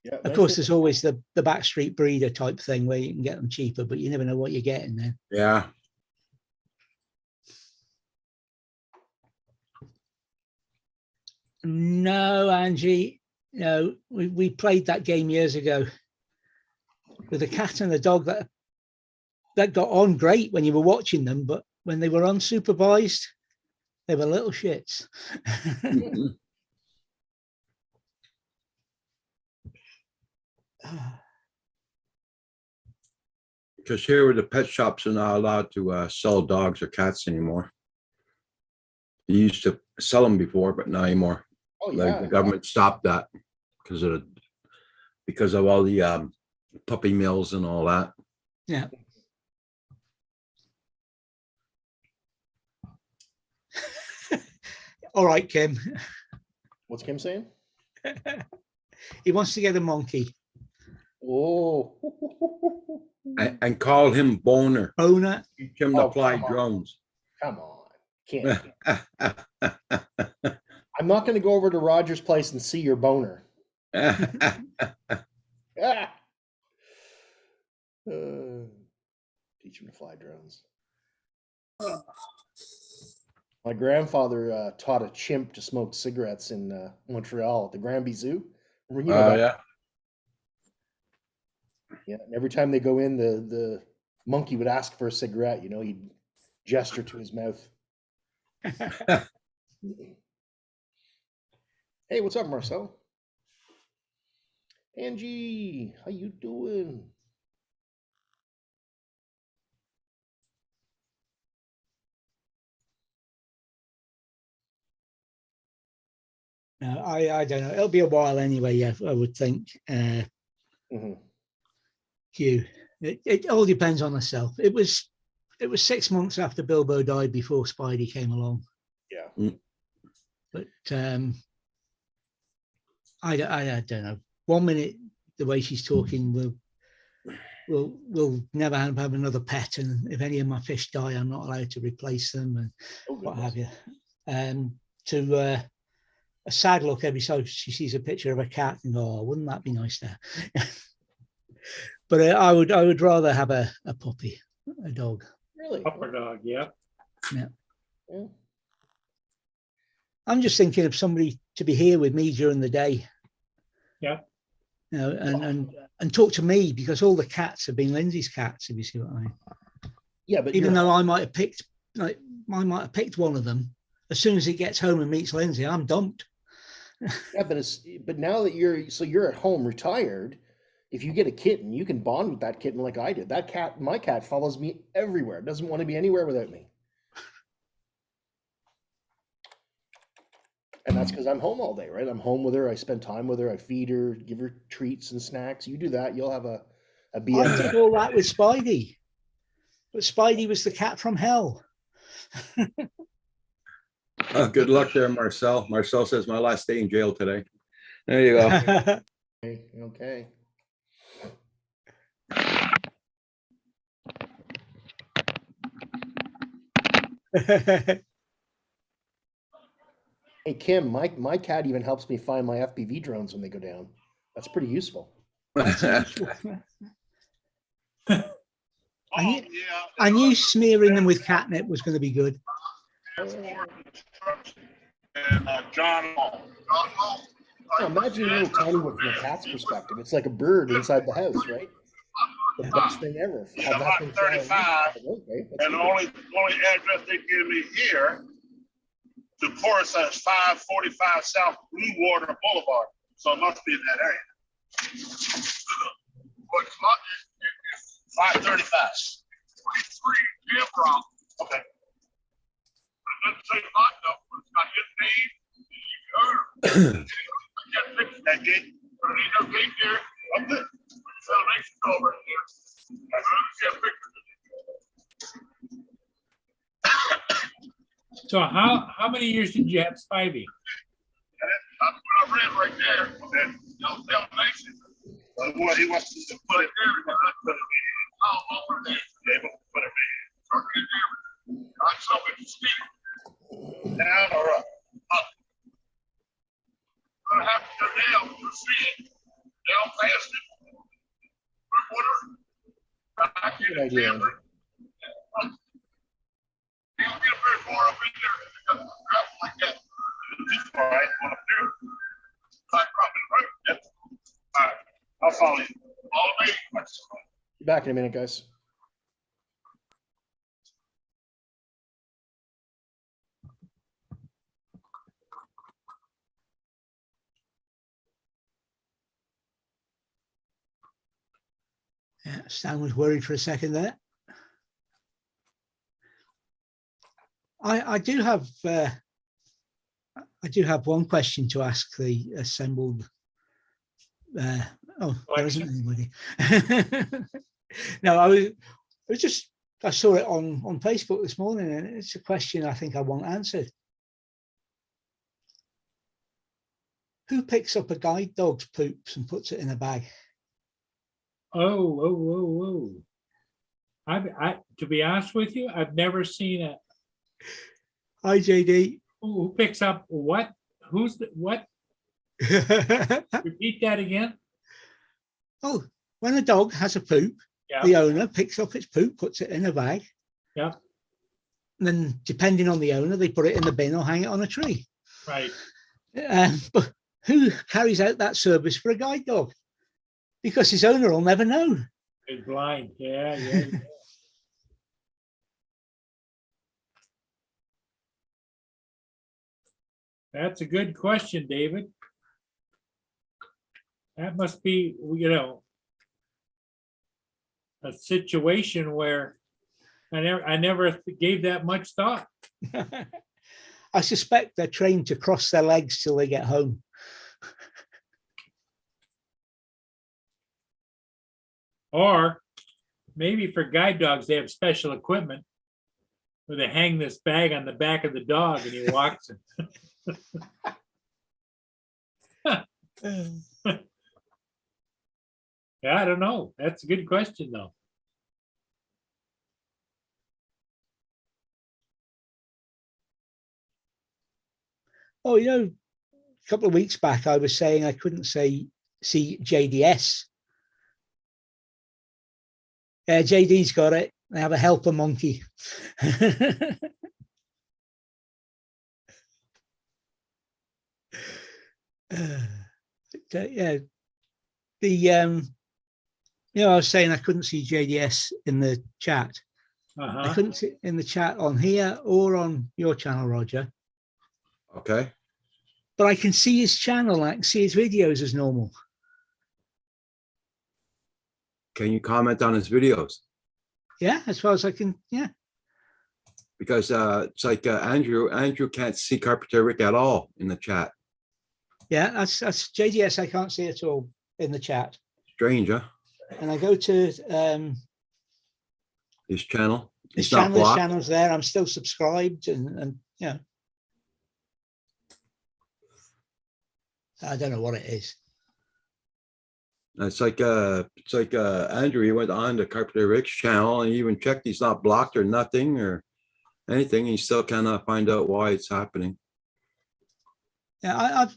Yeah, Of nice course, thing- there's always the backstreet breeder type thing where you can get them cheaper, but you never know what you're getting there. Yeah. No, Angie, no, we played that game years ago with a cat and a dog that got on great when you were watching them, but when they were unsupervised, they were little shits. Because here the pet shops are not allowed to sell dogs or cats anymore. You used to sell them before, but not anymore. Oh, Like yeah. the government stopped that because of all the puppy mills and all that. Yeah. All right, Kim. What's Kim saying? He wants to get a monkey. Oh. And call him Boner. Boner. Teach him to Oh, fly come on. drones. Come on. Can't. I'm not going to go over to Roger's place and see your boner. Ah. Teach him to fly drones. My grandfather taught a chimp to smoke cigarettes in Montreal at the Granby Zoo. You know Oh, that? yeah. Yeah. And every time they go in, the monkey would ask for a cigarette. You know, he'd gesture to his mouth. Hey, what's up, Marcel? Angie, how you doing? No, I don't know. It'll be a while anyway. Yeah, I would think. Mhm. Hugh, it all depends on herself. It was 6 months after Bilbo died before Spidey came along. Yeah. But I don't know. 1 minute the way she's talking, we'll never have another pet, and if any of my fish die, I'm not allowed to replace them and Oh, what goodness. have you. To a sad look every time she sees a picture of a cat and go, oh, wouldn't that be nice to but I would rather have a puppy, a dog. Really? Upper dog, yeah. Yeah. I'm just thinking of somebody to be here with me during the day. Yeah. You know, and talk to me, because all the cats have been Lindsay's cats, if you see what I mean. Yeah, but Even you're- though I might have picked one of them, as soon as it gets home and meets Lindsay, I'm dumped. yeah, but now that you're at home retired, if you get a kitten, you can bond with that kitten like I did. My cat follows me everywhere. Doesn't want to be anywhere without me. And that's because I'm home all day, right? I'm home with her. I spend time with her. I feed her, give her treats and snacks. You do that, you'll have a I BFF. did all that with Spidey, but Spidey was the cat from hell. Good luck there, Marcel. Marcel says my last day in jail today. There you go. Okay. Hey, Kim, my cat even helps me find my FPV drones when they go down. That's pretty useful. I knew- Oh, yeah. I knew smearing them with catnip was going to be good. And John Hall. John Hall. Now, imagine a little tiny one from a cat's perspective. It's like a bird inside the house, right? The best thing ever. Yeah, Have that Mach thing fly around. 35, Okay, that's And the good. only address they give me here, the course says 545 South Blue Water Boulevard. So it must be in that area. What's 535. 23 Jim Rock. Okay. It doesn't say hot enough, but it's got his name. I can't fix that gate. But there's no gate there. I'm good. Celebration's over here. I can't fix it. So how many years did you have Spivey? That's what I read right there. And they'll make it. But what he wants to put it there, but I put it in. How long were they able to put it in? I'm so interested. Down or up? Up. I have to go down to see. Down past it. I can't Good idea, Andrew. You don't get very far up in there because of gravel like that. This all right, what I'm doing. Like dropping the road. That's all right. I'll follow you. Follow me. Be back in a minute, guys. Yeah, Stan was worried for a second there. I do have one question to ask the assembled. Oh, there isn't anybody. No, I saw it on Facebook this morning, and it's a question I think I want answered. Who picks up a guide dog's poops and puts it in a bag? Oh. I to be honest with you, I've never seen a Hi, JD. who picks up what? Who's the what? Repeat that again. Oh, when a dog has a poop, Yeah. the owner picks up its poop, puts it in a bag. Yeah. And then, depending on the owner, they put it in the bin or hang it on a tree. Right. But who carries out that service for a guide dog? Because his owner will never know. It's blind. Yeah. That's a good question, David. That must be, a situation where I never gave that much thought. I suspect they're trained to cross their legs till they get home. Or maybe for guide dogs, they have special equipment where they hang this bag on the back of the dog and he walks. Yeah, I don't know. That's a good question, though. Oh, a couple of weeks back, I was saying I couldn't see JDS. Yeah, JD's got it. They have a helper monkey. Yeah, I was saying I couldn't see JDS in the chat. I couldn't see in the chat on here or on your channel, Roger. Okay. But I can see his channel. I can see his videos as normal. Can you comment on his videos? Yeah, as far as I can. Yeah. Because it's like Andrew can't see Carpenter Rick at all in the chat. Yeah, that's JDS. I can't see at all in the chat. Strange, huh? And I go to His channel. his It's not channel. His blocked. channel's there. I'm still subscribed, and yeah. I don't know what it is. It's like Andrew, he went on to Carpenter Rick's channel and he even checked he's not blocked or nothing or anything. He still cannot find out why it's happening. Yeah, I've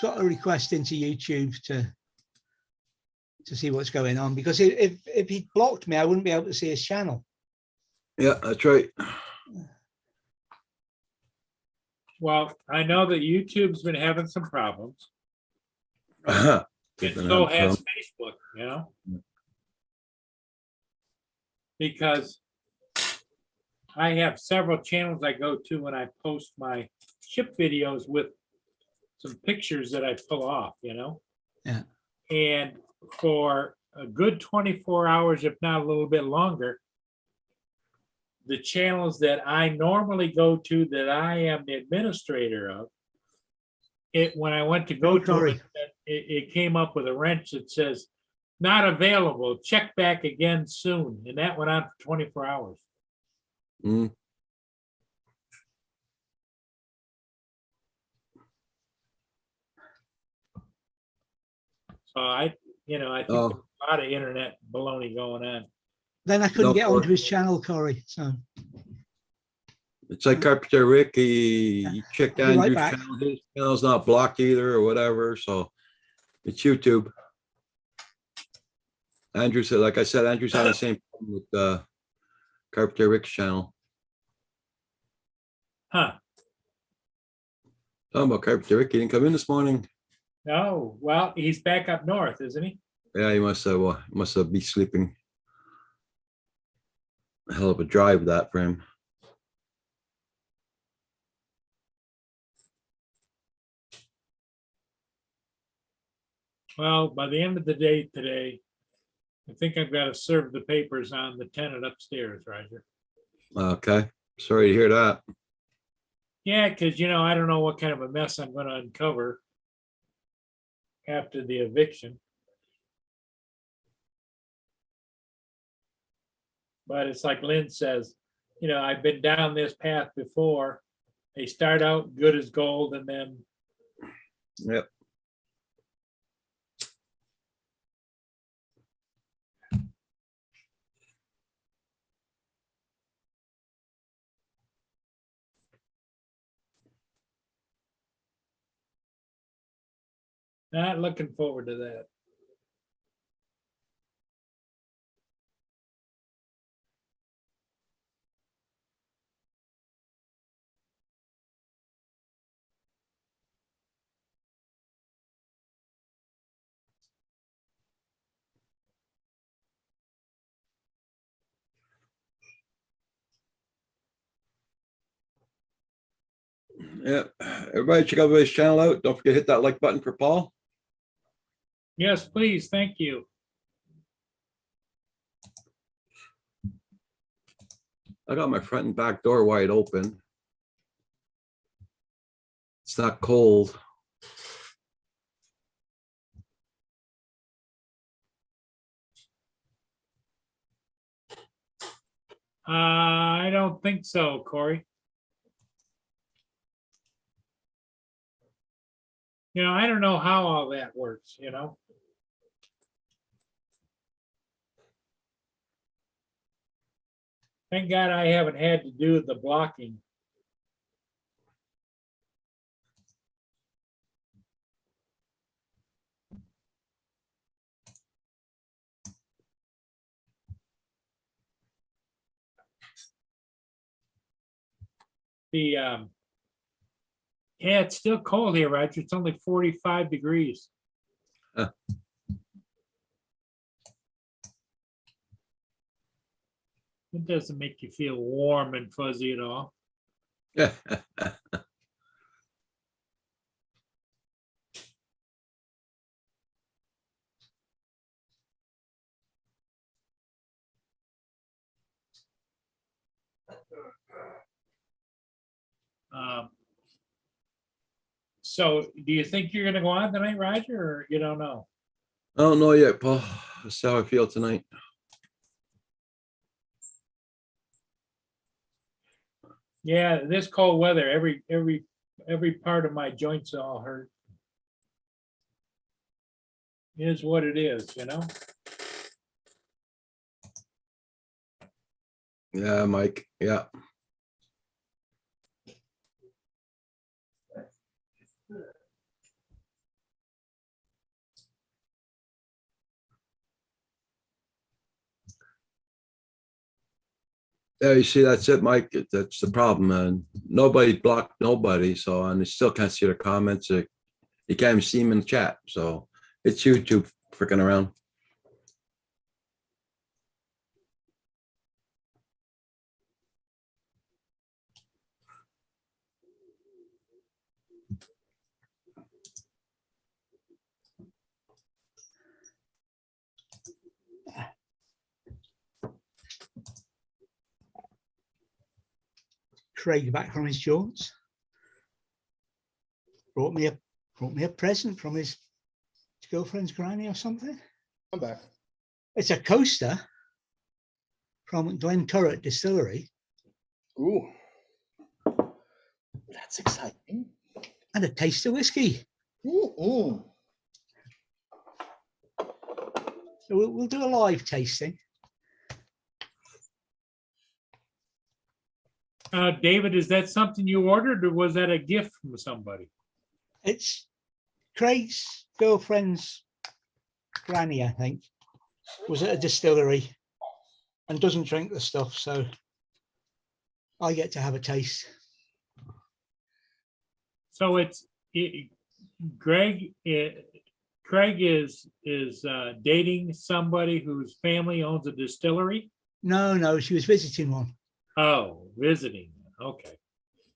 got a request into YouTube to see what's going on, because if he blocked me, I wouldn't be able to see his channel. Yeah, that's right. Well, I know that YouTube's been having some problems. They've And been so having has some- Facebook, you know? Because I have several channels I go to when I post my ship videos with some pictures that I pull off, you know? Yeah. And for a good 24 hours, if not a little bit longer, the channels that I normally go to that I am the administrator of, when I went to go to Corey. it came up with a wrench that says, not available, check back again soon. And that went on for 24 hours. Mm, So I think Oh. there's a lot of internet baloney going on. Then I couldn't No, get Corey. onto his channel, Corey. So It's like Carpenter Rick, he checked I'll be right Andrew's back. channel, his channel's not blocked either or whatever, so it's YouTube. Andrew said, like I said, Andrew's having the same problem with Carpenter Rick's channel. Huh? Talking about Carpenter Rick, he didn't come in this morning. No, well, he's back up north, isn't he? Yeah, he must have be sleeping. A hell of a drive that for him. Well, by the end of the day today, I think I've got to serve the papers on the tenant upstairs, Roger. Okay, sorry to hear that. Yeah, because I don't know what kind of a mess I'm going to uncover after the eviction. But it's like Lynn says, I've been down this path before. They start out good as gold and then Yep. not looking forward to that. Yeah, everybody check out his channel out. Don't forget to hit that like button for Paul. Yes, please. Thank you. I got my front and back door wide open. It's not cold. I don't think so, Corey. I don't know how all that works, Thank God I haven't had to do the blocking. Yeah, it's still cold here, Roger. It's only 45 degrees. Huh. It doesn't make you feel warm and fuzzy at all. Yeah. So do you think you're gonna go on tonight, Roger, or you don't know? I don't know yet, Paul. That's how I feel tonight. Yeah, this cold weather, every part of my joints all hurt. is what it is, you know? Yeah, Mike, yeah. Yeah, you see, that's it, Mike. That's the problem, man. Nobody blocked nobody, so, and you still can't see the comments. You can't even see them in the chat, so it's YouTube freaking around. Craig back from his jaunts. Brought me a present from his girlfriend's granny or something. I'm back. It's a coaster from Glenturret Distillery Ooh. That's exciting. and a taste of whiskey. Mm-mm. So we'll do a live tasting. David, is that something you ordered or was that a gift from somebody? It's Craig's girlfriend's granny, I think, was at a distillery and doesn't drink the stuff, so I get to have a taste. So Craig is dating somebody whose family owns a distillery? No, she was visiting one. Oh, visiting. Okay.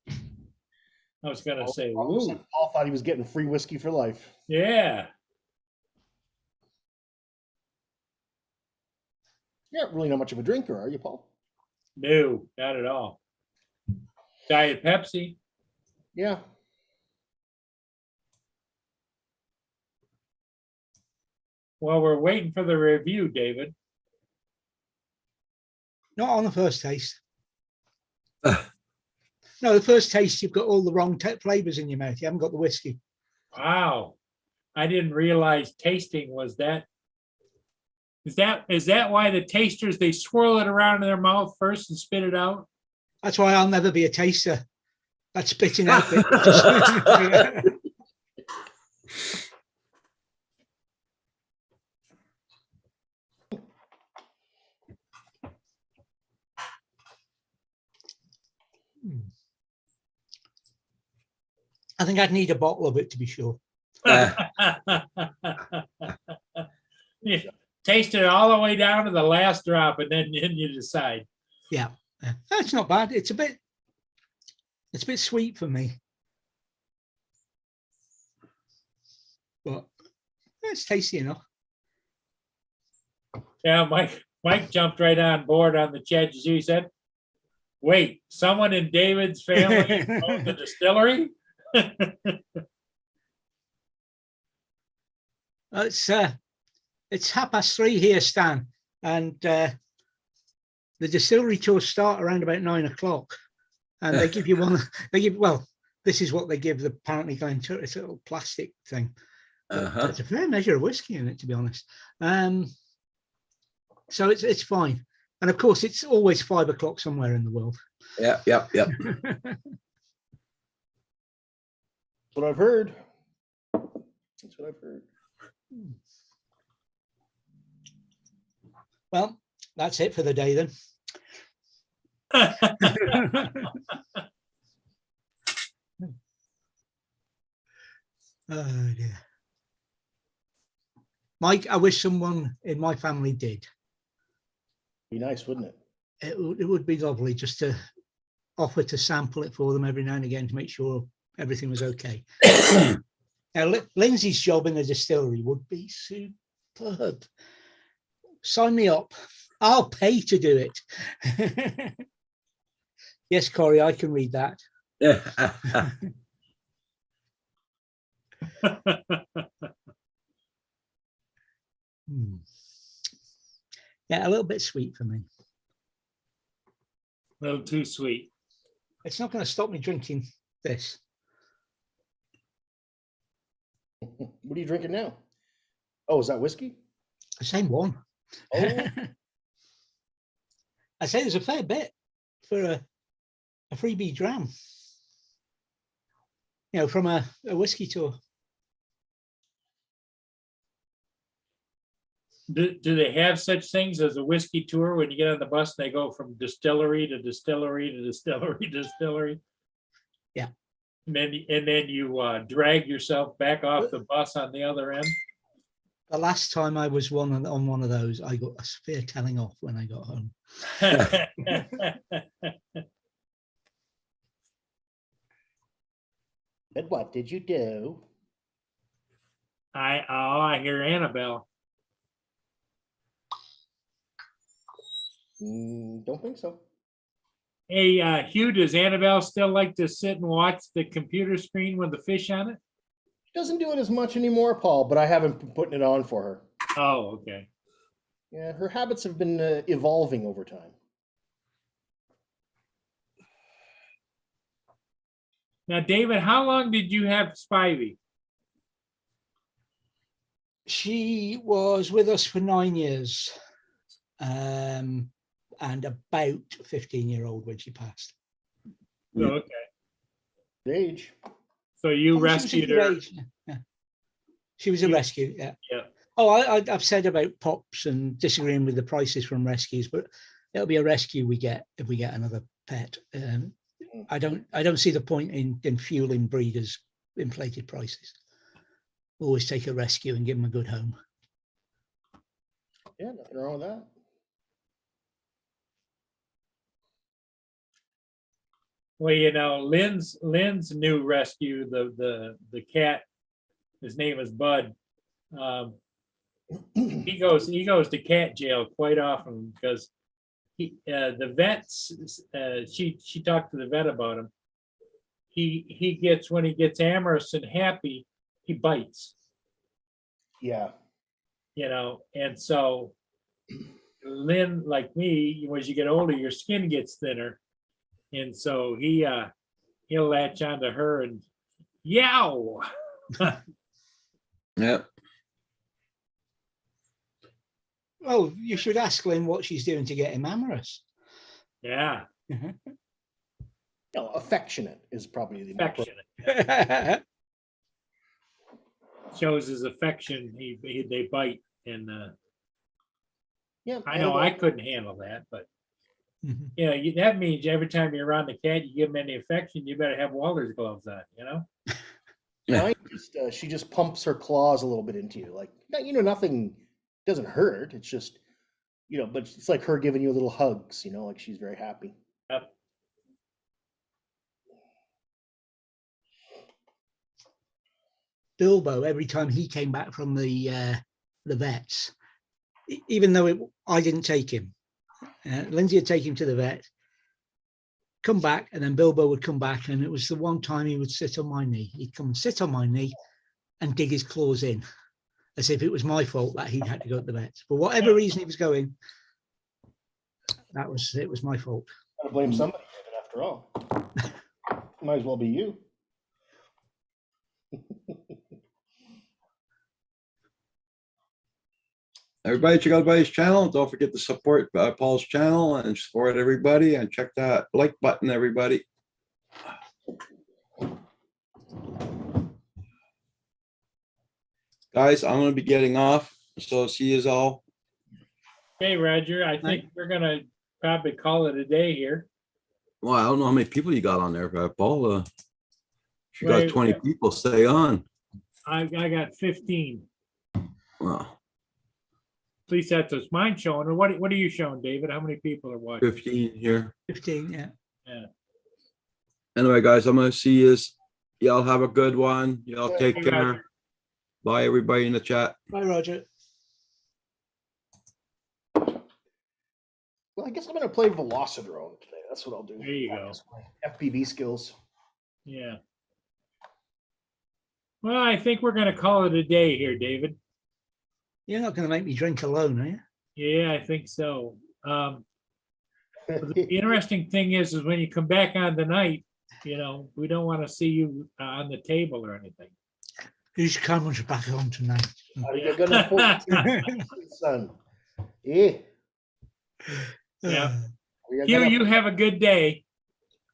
I was gonna say, ooh, Paul thought he was getting free whiskey for life. yeah. You're not really not much of a drinker, are you, Paul? No, not at all. Diet Pepsi. Yeah. Well, we're waiting for the review, David. Not on the first taste. No, the first taste, you've got all the wrong flavors in your mouth. You haven't got the whiskey. Wow. I didn't realize tasting was that. Is that why the tasters, they swirl it around in their mouth first and spit it out? That's why I'll never be a taster. That spitting out bit. I think I'd need a bottle of it to be sure. Yeah, taste it all the way down to the last drop and then you decide. Yeah, that's not bad. It's a bit sweet for me, but it's tasty enough. Yeah, Mike jumped right on board on the chat. You see, he said, wait, someone in David's family owns a distillery? It's 3:30 here, Stan, and the distillery tours start around about 9 o'clock, and they give you one. This is what they give the apparently Glenturret. It's a little plastic thing. It's a fair measure of whiskey in it, to be honest. So it's fine, and of course it's always 5 o'clock somewhere in the world. Yep. That's what I've heard. That's what I've heard. Well, that's it for the day then. Oh dear. Mike, I wish someone in my family did. Be nice, wouldn't it? It would be lovely just to offer to sample it for them every now and again to make sure everything was okay. Now, Lindsay's job in the distillery would be superb. Sign me up. I'll pay to do it. Yes, Corey, I can read that. Yeah, a little bit sweet for me. A little too sweet. It's not going to stop me drinking this. What are you drinking now? Oh, is that whiskey? The same one. Oh. I say there's a fair bit for a freebie dram. You know, from a whiskey tour. Do they have such things as a whiskey tour when you get on the bus and they go from distillery to distillery to distillery to distillery? Yeah. And then you drag yourself back off the bus on the other end? The last time I was on one of those, I got a severe telling off when I got home. But what did you do? I hear Annabelle. Don't think so. Hey, Hugh, does Annabelle still like to sit and watch the computer screen with the fish on it? She doesn't do it as much anymore, Paul, but I haven't been putting it on for her. Oh, okay. Yeah, her habits have been evolving over time. Now, David, how long did you have Spivey? She was with us for 9 years, and about 15-year-old when she passed. Oh, okay. Good age. So you Oh, she was a rescued good her. age, yeah. She was a rescue, yeah. Yeah. Oh, I've said about pops and disagreeing with the prices from rescues, but it'll be a rescue we get if we get another pet. I don't see the point in fueling breeders' inflated prices. Always take a rescue and give them a good home. Yeah, nothing wrong with that. Well, you know, Lynn's new rescue, the cat, his name is Bud. He goes to cat jail quite often because the vets, she talked to the vet about him. He gets, when he gets amorous and happy, he bites, Yeah. you know, and so Lynn, like me, as you get older, your skin gets thinner. And so he'll latch onto her and yow. Yeah. Well, you should ask Lynn what she's doing to get him amorous. Yeah, No, affectionate is probably the affectionate. Shows his affection. They bite, and Yeah, I know I couldn't handle that, but Mhm. you know, that means every time you're around the cat, you give him any affection, you better have Walter's gloves on, you know? Mine just, she just pumps her claws a little bit into you, like, you know, nothing doesn't hurt. It's just, you know, but it's like her giving you little hugs, you know, like she's very happy. Yep. Bilbo, every time he came back from the vets, even though I didn't take him, Lindsay would take him to the vet, come back, and then Bilbo would come back, and it was the one time he would sit on my knee. He'd come and sit on my knee and dig his claws in, as if it was my fault that he'd had to go to the vet. For whatever reason he was going, it was my fault. Gotta blame somebody after all. Might as well be you. Everybody check out everybody's channel. Don't forget to support Paul's channel and support everybody and check that like button, everybody. Guys, I'm gonna be getting off, so see you all. Okay, Roger, I think we're gonna probably call it a day here. Well, I don't know how many people you got on there, Paul. If you Right. got 20 people, stay on. I got 15. Well, At least that's what's mine showing. Or what are you showing, David? How many people are watching? 15 here. 15, yeah. Yeah. Anyway, guys, I'm gonna see you. Y'all have a good one. Y'all Yeah. take Hey, care. Roger. Bye, everybody in the chat. Bye, Roger. Well, I guess I'm gonna play Velocidrone today. That's what I'll do. There you go. Practice my FPV skills. Yeah. Well, I think we're gonna call it a day here, David. You're not going to make me drink alone, are you? Yeah, I think so. The interesting thing is when you come back on the night, you know, we don't want to see you on the table or anything. Who's cameras back on tonight? Are you gonna put son? Yeah. Yeah. Are you Hugh, gonna- you have a good day.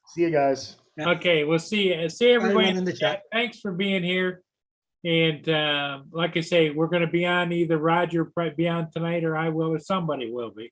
See you guys. Yeah. Okay, we'll see everybody everyone in the chat. Thanks for being here. And like I say, we're gonna be on, either Roger will probably be on tonight, or I will, or somebody will be.